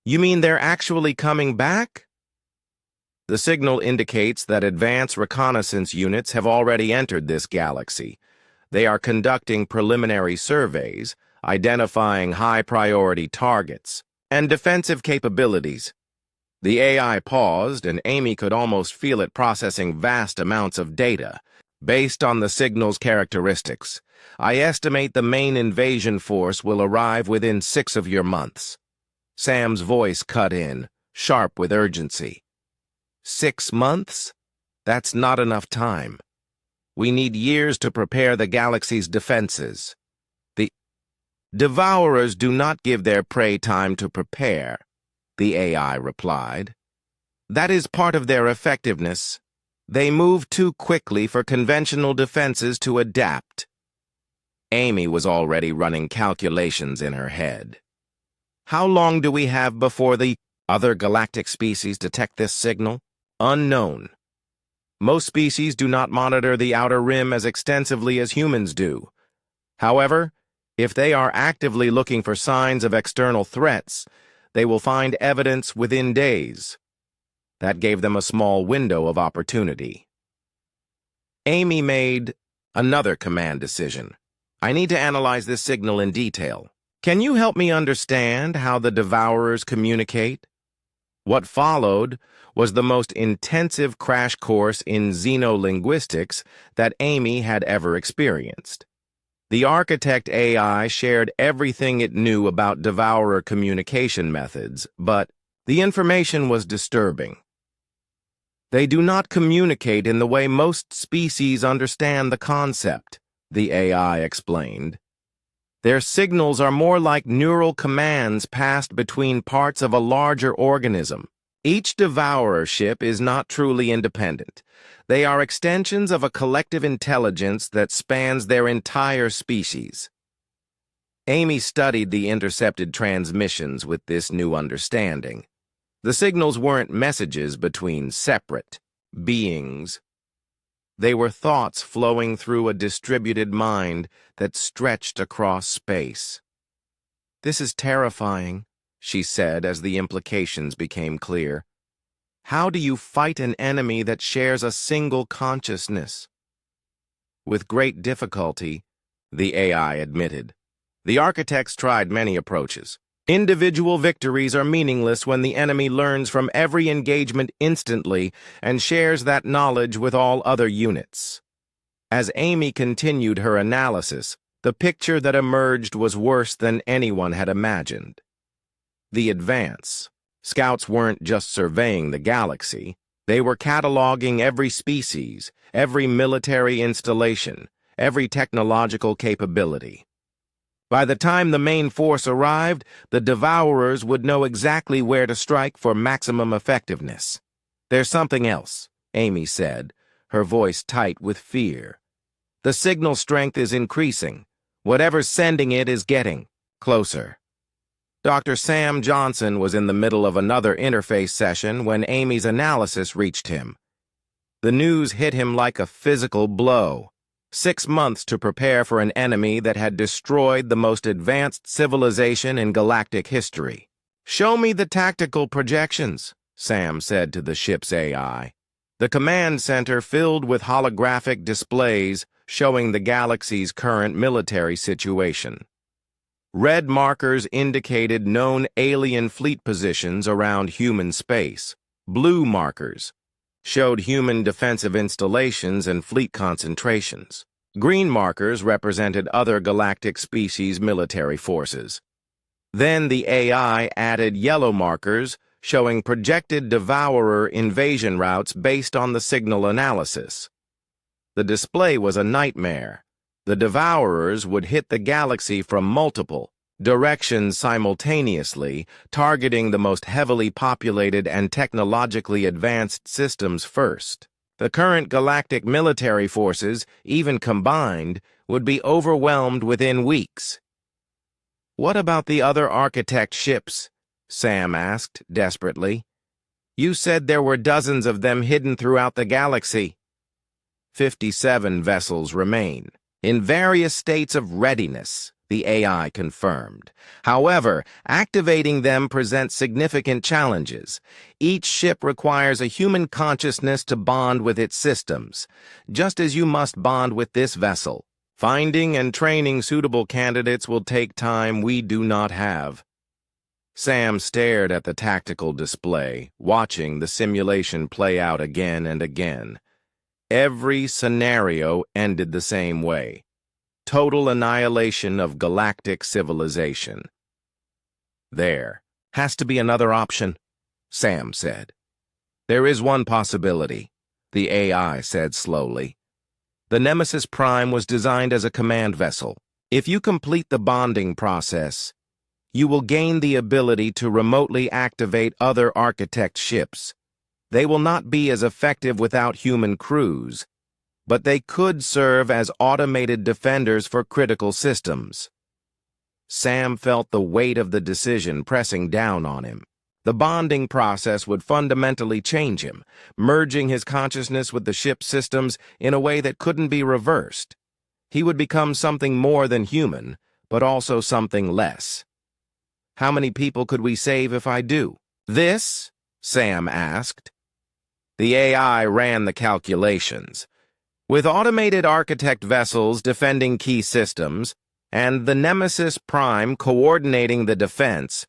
[SPEAKER 1] You mean they're actually coming back?" The signal indicates that advanced reconnaissance units have already entered this galaxy. They are conducting preliminary surveys, identifying high-priority targets, and defensive capabilities. The AI paused, and Amy could almost feel it processing vast amounts of data. "Based on the signal's characteristics, I estimate the main invasion force will arrive within 6 of your months." Sam's voice cut in, sharp with urgency. 6 months? That's not enough time. We need years to prepare the galaxy's defenses. The devourers do not give their prey time to prepare, the AI replied. That is part of their effectiveness. They move too quickly for conventional defenses to adapt. Amy was already running calculations in her head. How long do we have before the other galactic species detect this signal? Unknown. Most species do not monitor the outer rim as extensively as humans do. However, if they are actively looking for signs of external threats, they will find evidence within days. That gave them a small window of opportunity. Amy made another command decision. "I need to analyze this signal in detail. Can you help me understand how the devourers communicate?" What followed was the most intensive crash course in xenolinguistics that Amy had ever experienced. The architect AI shared everything it knew about devourer communication methods, but the information was disturbing. "They do not communicate in the way most species understand the concept," the AI explained. "Their signals are more like neural commands passed between parts of a larger organism. Each devourer ship is not truly independent. They are extensions of a collective intelligence that spans their entire species." Amy studied the intercepted transmissions with this new understanding. The signals weren't messages between separate beings. They were thoughts flowing through a distributed mind that stretched across space. "This is terrifying," she said as the implications became clear. "How do you fight an enemy that shares a single consciousness?" "With great difficulty," the AI admitted. "The architects tried many approaches. Individual victories are meaningless when the enemy learns from every engagement instantly and shares that knowledge with all other units." As Amy continued her analysis, the picture that emerged was worse than anyone had imagined. The advance. Scouts weren't just surveying the galaxy. They were cataloging every species, every military installation, every technological capability. By the time the main force arrived, the devourers would know exactly where to strike for maximum effectiveness. "There's something else," Amy said, her voice tight with fear. "The signal strength is increasing. Whatever's sending it is getting closer." Dr. Sam Johnson was in the middle of another interface session when Amy's analysis reached him. The news hit him like a physical blow. 6 months to prepare for an enemy that had destroyed the most advanced civilization in galactic history. "Show me the tactical projections," Sam said to the ship's AI. The command center filled with holographic displays showing the galaxy's current military situation. Red markers indicated known alien fleet positions around human space. Blue markers showed human defensive installations and fleet concentrations. Green markers represented other galactic species' military forces. Then the AI added yellow markers showing projected Devourer invasion routes based on the signal analysis. The display was a nightmare. The Devourers would hit the galaxy from multiple directions simultaneously, targeting the most heavily populated and technologically advanced systems first. The current galactic military forces, even combined, would be overwhelmed within weeks. "What about the other architect ships?" Sam asked desperately. "You said there were dozens of them hidden throughout the galaxy." 57 vessels remain, in various states of readiness, the AI confirmed. However, activating them presents significant challenges. Each ship requires a human consciousness to bond with its systems, just as you must bond with this vessel. Finding and training suitable candidates will take time we do not have. Sam stared at the tactical display, watching the simulation play out again and again. Every scenario ended the same way: total annihilation of galactic civilization. "There has to be another option," Sam said. "There is one possibility," the AI said slowly. "The Nemesis Prime was designed as a command vessel. If you complete the bonding process, you will gain the ability to remotely activate other architect ships. They will not be as effective without human crews, but they could serve as automated defenders for critical systems." Sam felt the weight of the decision pressing down on him. The bonding process would fundamentally change him, merging his consciousness with the ship's systems in a way that couldn't be reversed. He would become something more than human, but also something less. "How many people could we save if I do this?" Sam asked. The AI ran the calculations. With automated architect vessels defending key systems, and the Nemesis Prime coordinating the defense,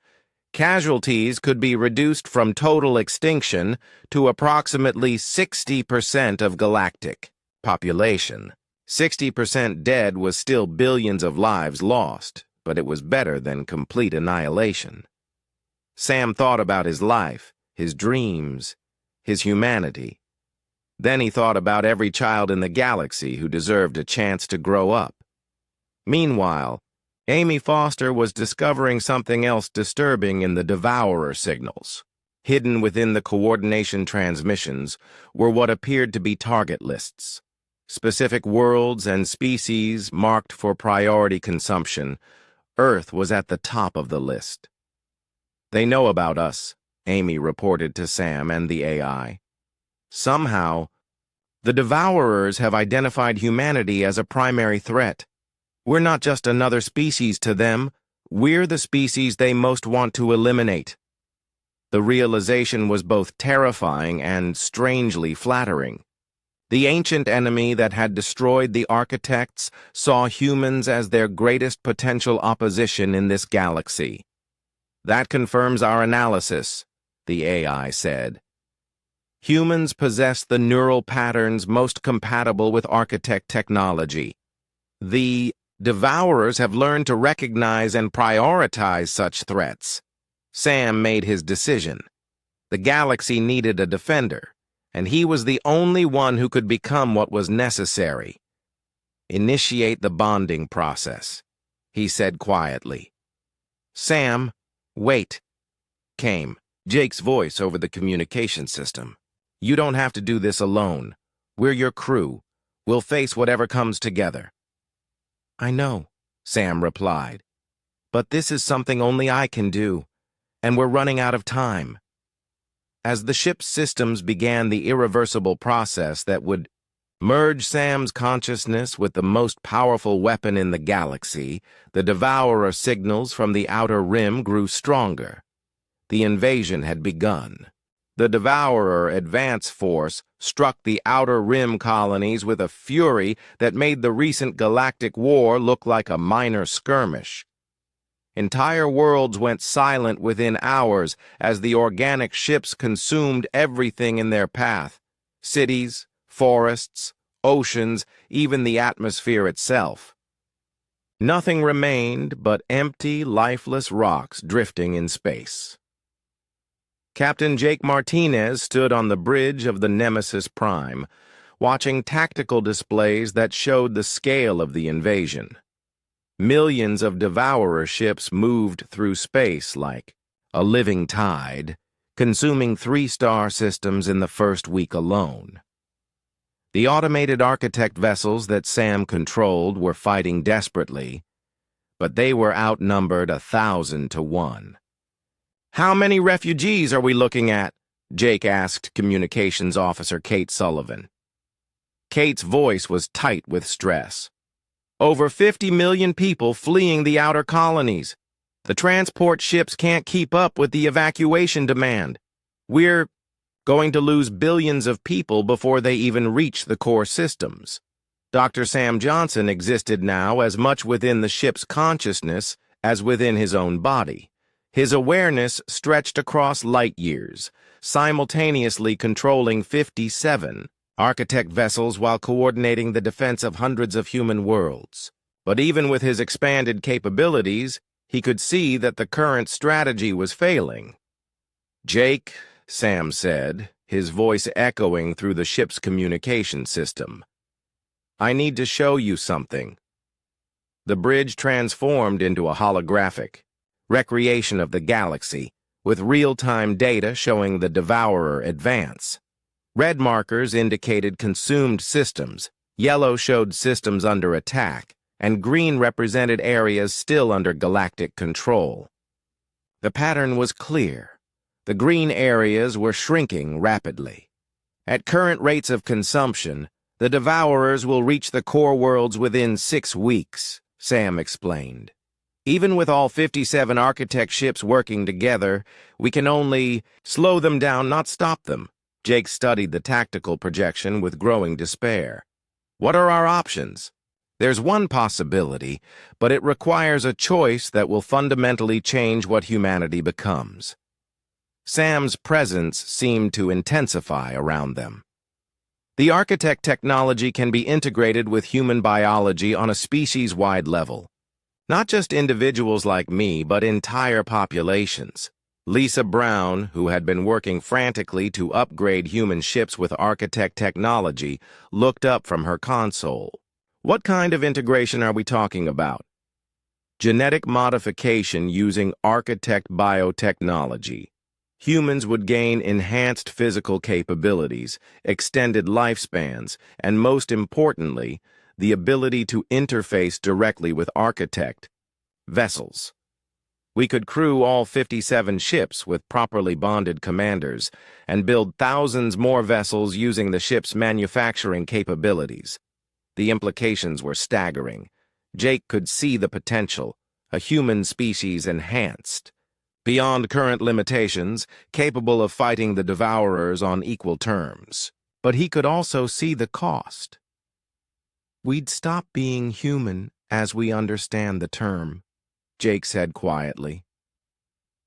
[SPEAKER 1] casualties could be reduced from total extinction to approximately 60% of galactic population. 60% dead was still billions of lives lost, but it was better than complete annihilation. Sam thought about his life, his dreams, his humanity. Then he thought about every child in the galaxy who deserved a chance to grow up. Meanwhile, Amy Foster was discovering something else disturbing in the Devourer signals. Hidden within the coordination transmissions were what appeared to be target lists. Specific worlds and species marked for priority consumption. Earth was at the top of the list. "They know about us," Amy reported to Sam and the AI. "Somehow, the Devourers have identified humanity as a primary threat. We're not just another species to them, we're the species they most want to eliminate." The realization was both terrifying and strangely flattering. The ancient enemy that had destroyed the architects saw humans as their greatest potential opposition in this galaxy. "That confirms our analysis," the AI said. "Humans possess the neural patterns most compatible with architect technology. The Devourers have learned to recognize and prioritize such threats." Sam made his decision. The galaxy needed a defender, and he was the only one who could become what was necessary. "Initiate the bonding process," he said quietly. "Sam, wait," came Jake's voice over the communication system. "You don't have to do this alone. We're your crew. We'll face whatever comes together." "I know," Sam replied. "But this is something only I can do, and we're running out of time." As the ship's systems began the irreversible process that would merge Sam's consciousness with the most powerful weapon in the galaxy, the Devourer signals from the outer rim grew stronger. The invasion had begun. The Devourer advance force struck the outer rim colonies with a fury that made the recent Galactic War look like a minor skirmish. Entire worlds went silent within hours as the organic ships consumed everything in their path: cities, forests, oceans, even the atmosphere itself. Nothing remained but empty, lifeless rocks drifting in space. Captain Jake Martinez stood on the bridge of the Nemesis Prime, watching tactical displays that showed the scale of the invasion. Millions of Devourer ships moved through space like a living tide, consuming 3-star systems in the first week alone. The automated architect vessels that Sam controlled were fighting desperately, but they were outnumbered 1,000 to 1. "How many refugees are we looking at?" Jake asked Communications Officer Kate Sullivan. Kate's voice was tight with stress. "Over 50 million people fleeing the outer colonies. The transport ships can't keep up with the evacuation demand. We're going to lose billions of people before they even reach the core systems." Dr. Sam Johnson existed now as much within the ship's consciousness as within his own body. His awareness stretched across light years, simultaneously controlling 57 architect vessels while coordinating the defense of hundreds of human worlds. But even with his expanded capabilities, he could see that the current strategy was failing. "Jake," Sam said, his voice echoing through the ship's communication system, "I need to show you something." The bridge transformed into a holographic recreation of the galaxy, with real-time data showing the Devourer advance. Red markers indicated consumed systems, yellow showed systems under attack, and green represented areas still under galactic control. The pattern was clear. The green areas were shrinking rapidly. At current rates of consumption, the Devourers will reach the core worlds within 6 weeks, Sam explained. "Even with all 57 architect ships working together, we can only slow them down, not stop them." Jake studied the tactical projection with growing despair. "What are our options?" "There's one possibility, but it requires a choice that will fundamentally change what humanity becomes." Sam's presence seemed to intensify around them. "The architect technology can be integrated with human biology on a species-wide level. Not just individuals like me, but entire populations." Lisa Brown, who had been working frantically to upgrade human ships with architect technology, looked up from her console. "What kind of integration are we talking about?" "Genetic modification using architect biotechnology. Humans would gain enhanced physical capabilities, extended lifespans, and most importantly, the ability to interface directly with architect vessels. We could crew all 57 ships with properly bonded commanders and build thousands more vessels using the ship's manufacturing capabilities." The implications were staggering. Jake could see the potential, a human species enhanced, beyond current limitations, capable of fighting the Devourers on equal terms. But he could also see the cost. "We'd stop being human as we understand the term," Jake said quietly.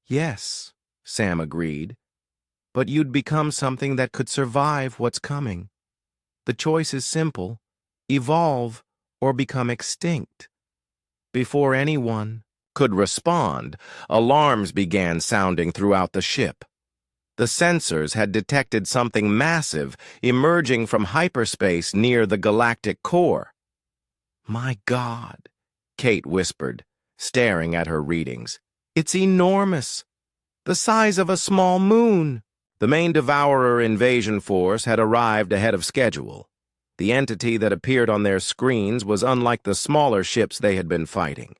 [SPEAKER 1] "Yes," Sam agreed, "but you'd become something that could survive what's coming. The choice is simple: evolve or become extinct." Before anyone could respond, alarms began sounding throughout the ship. The sensors had detected something massive emerging from hyperspace near the galactic core. "My God," Kate whispered, staring at her readings. "It's enormous. The size of a small moon." The main Devourer invasion force had arrived ahead of schedule. The entity that appeared on their screens was unlike the smaller ships they had been fighting.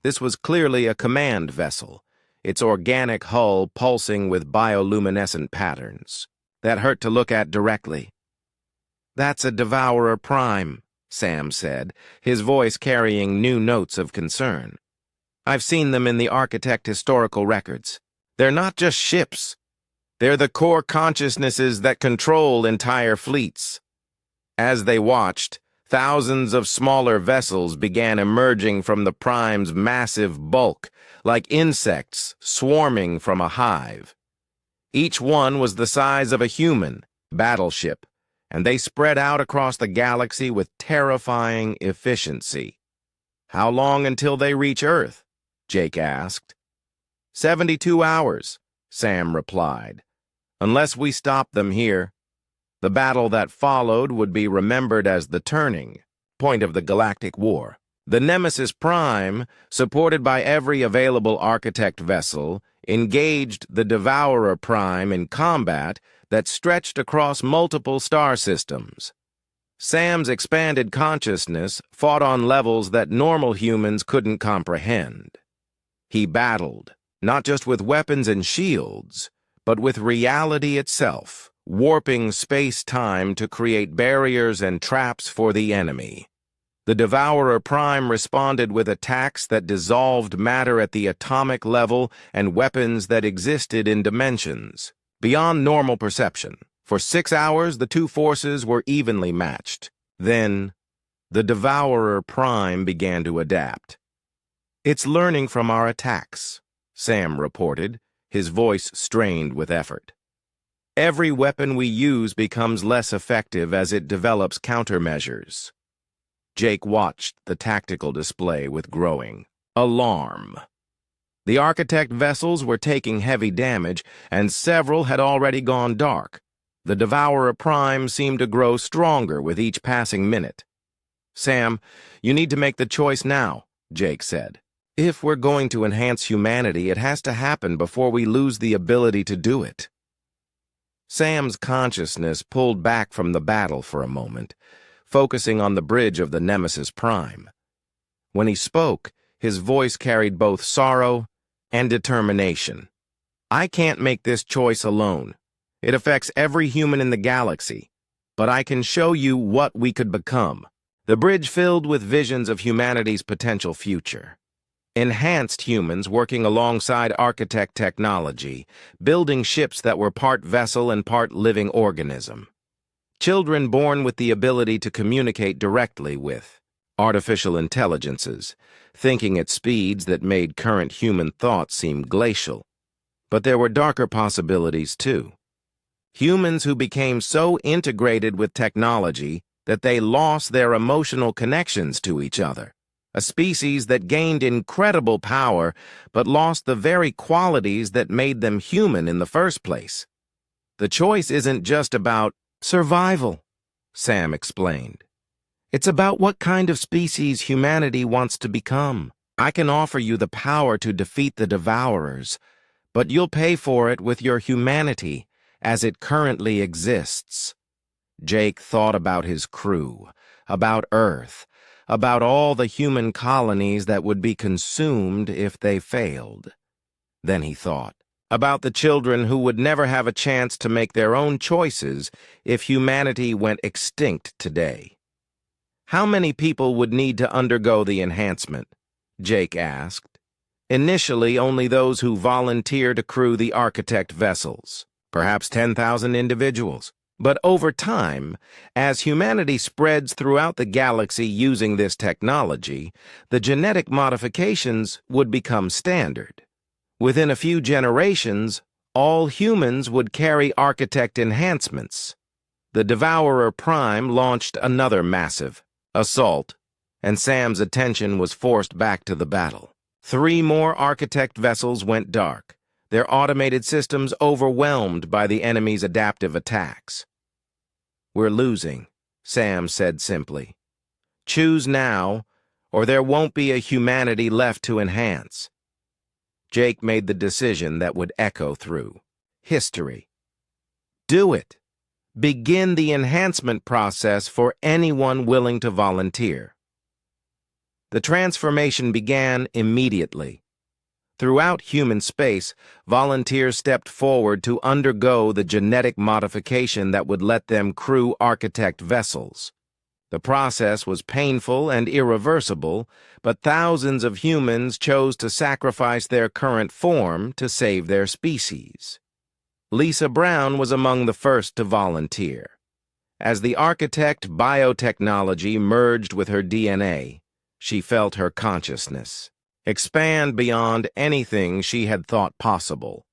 [SPEAKER 1] This was clearly a command vessel, its organic hull pulsing with bioluminescent patterns that hurt to look at directly. "That's a Devourer Prime," Sam said, his voice carrying new notes of concern. "I've seen them in the architect historical records. They're not just ships. They're the core consciousnesses that control entire fleets." As they watched, thousands of smaller vessels began emerging from the Prime's massive bulk, like insects swarming from a hive. Each one was the size of a human battleship, and they spread out across the galaxy with terrifying efficiency. "How long until they reach Earth?" Jake asked. 72 hours, Sam replied. "Unless we stop them here. The battle that followed would be remembered as the turning point of the Galactic War. The Nemesis Prime, supported by every available Architect vessel, engaged the Devourer Prime in combat that stretched across multiple star systems. Sam's expanded consciousness fought on levels that normal humans couldn't comprehend. He battled, not just with weapons and shields, but with reality itself, warping space-time to create barriers and traps for the enemy. The Devourer Prime responded with attacks that dissolved matter at the atomic level and weapons that existed in dimensions beyond normal perception. For 6 hours, the two forces were evenly matched. Then, the Devourer Prime began to adapt. "It's learning from our attacks," Sam reported, his voice strained with effort. "Every weapon we use becomes less effective as it develops countermeasures." Jake watched the tactical display with growing alarm. The Architect vessels were taking heavy damage, and several had already gone dark. The Devourer Prime seemed to grow stronger with each passing minute. "Sam, you need to make the choice now," Jake said. "If we're going to enhance humanity, it has to happen before we lose the ability to do it." Sam's consciousness pulled back from the battle for a moment, focusing on the bridge of the Nemesis Prime. When he spoke, his voice carried both sorrow and determination. "I can't make this choice alone. It affects every human in the galaxy, but I can show you what we could become. The bridge filled with visions of humanity's potential future. Enhanced humans working alongside Architect technology, building ships that were part vessel and part living organism. Children born with the ability to communicate directly with artificial intelligences, thinking at speeds that made current human thought seem glacial. But there were darker possibilities, too. Humans who became so integrated with technology that they lost their emotional connections to each other. A species that gained incredible power but lost the very qualities that made them human in the first place. The choice isn't just about survival, Sam explained. It's about what kind of species humanity wants to become. I can offer you the power to defeat the Devourers, but you'll pay for it with your humanity as it currently exists. Jake thought about his crew, about Earth, about all the human colonies that would be consumed if they failed. Then he thought about the children who would never have a chance to make their own choices if humanity went extinct today. How many people would need to undergo the enhancement? Jake asked. Initially, only those who volunteer to crew the Architect vessels, perhaps 10,000 individuals. But over time, as humanity spreads throughout the galaxy using this technology, the genetic modifications would become standard. Within a few generations, all humans would carry Architect enhancements. The Devourer Prime launched another massive assault, and Sam's attention was forced back to the battle. 3 more Architect vessels went dark, their automated systems overwhelmed by the enemy's adaptive attacks. "We're losing," Sam said simply. "Choose now, or there won't be a humanity left to enhance." Jake made the decision that would echo through history. Do it. Begin the enhancement process for anyone willing to volunteer. The transformation began immediately. Throughout human space, volunteers stepped forward to undergo the genetic modification that would let them crew Architect vessels. The process was painful and irreversible, but thousands of humans chose to sacrifice their current form to save their species. Lisa Brown was among the first to volunteer. As the Architect biotechnology merged with her DNA, she felt her consciousness expand beyond anything she had thought possible.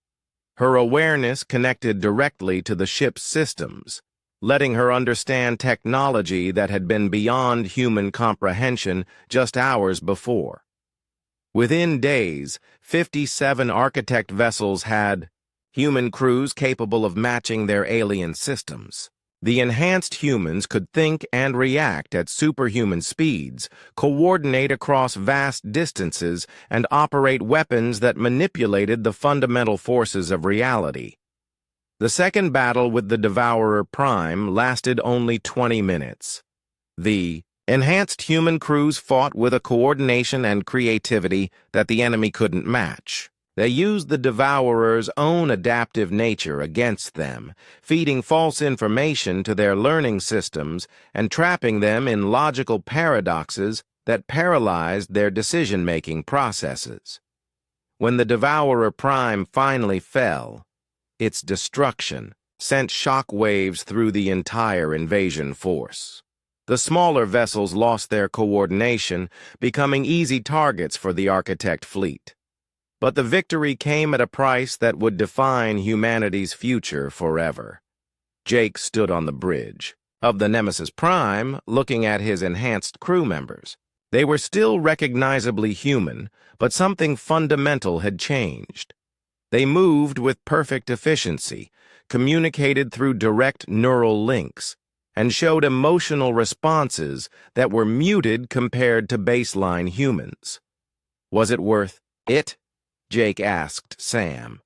[SPEAKER 1] Her awareness connected directly to the ship's systems, letting her understand technology that had been beyond human comprehension just hours before. Within days, 57 Architect vessels had human crews capable of matching their alien systems. The enhanced humans could think and react at superhuman speeds, coordinate across vast distances, and operate weapons that manipulated the fundamental forces of reality. The second battle with the Devourer Prime lasted only 20 minutes. The enhanced human crews fought with a coordination and creativity that the enemy couldn't match. They used the Devourer's own adaptive nature against them, feeding false information to their learning systems and trapping them in logical paradoxes that paralyzed their decision-making processes. When the Devourer Prime finally fell, its destruction sent shock waves through the entire invasion force. The smaller vessels lost their coordination, becoming easy targets for the Architect fleet. But the victory came at a price that would define humanity's future forever. Jake stood on the bridge of the Nemesis Prime, looking at his enhanced crew members. They were still recognizably human, but something fundamental had changed. They moved with perfect efficiency, communicated through direct neural links, and showed emotional responses that were muted compared to baseline humans. Was it worth it? Jake asked Sam.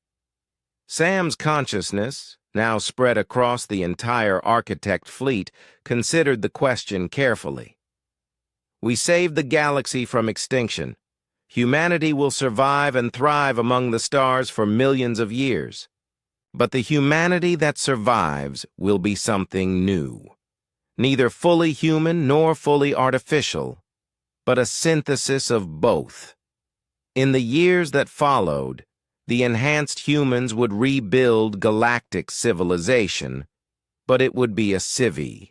[SPEAKER 1] Sam's consciousness, now spread across the entire Architect fleet, considered the question carefully. We saved the galaxy from extinction. Humanity will survive and thrive among the stars for millions of years. But the humanity that survives will be something new. Neither fully human nor fully artificial, but a synthesis of both. In the years that followed, the enhanced humans would rebuild galactic civilization, but it would be a civi.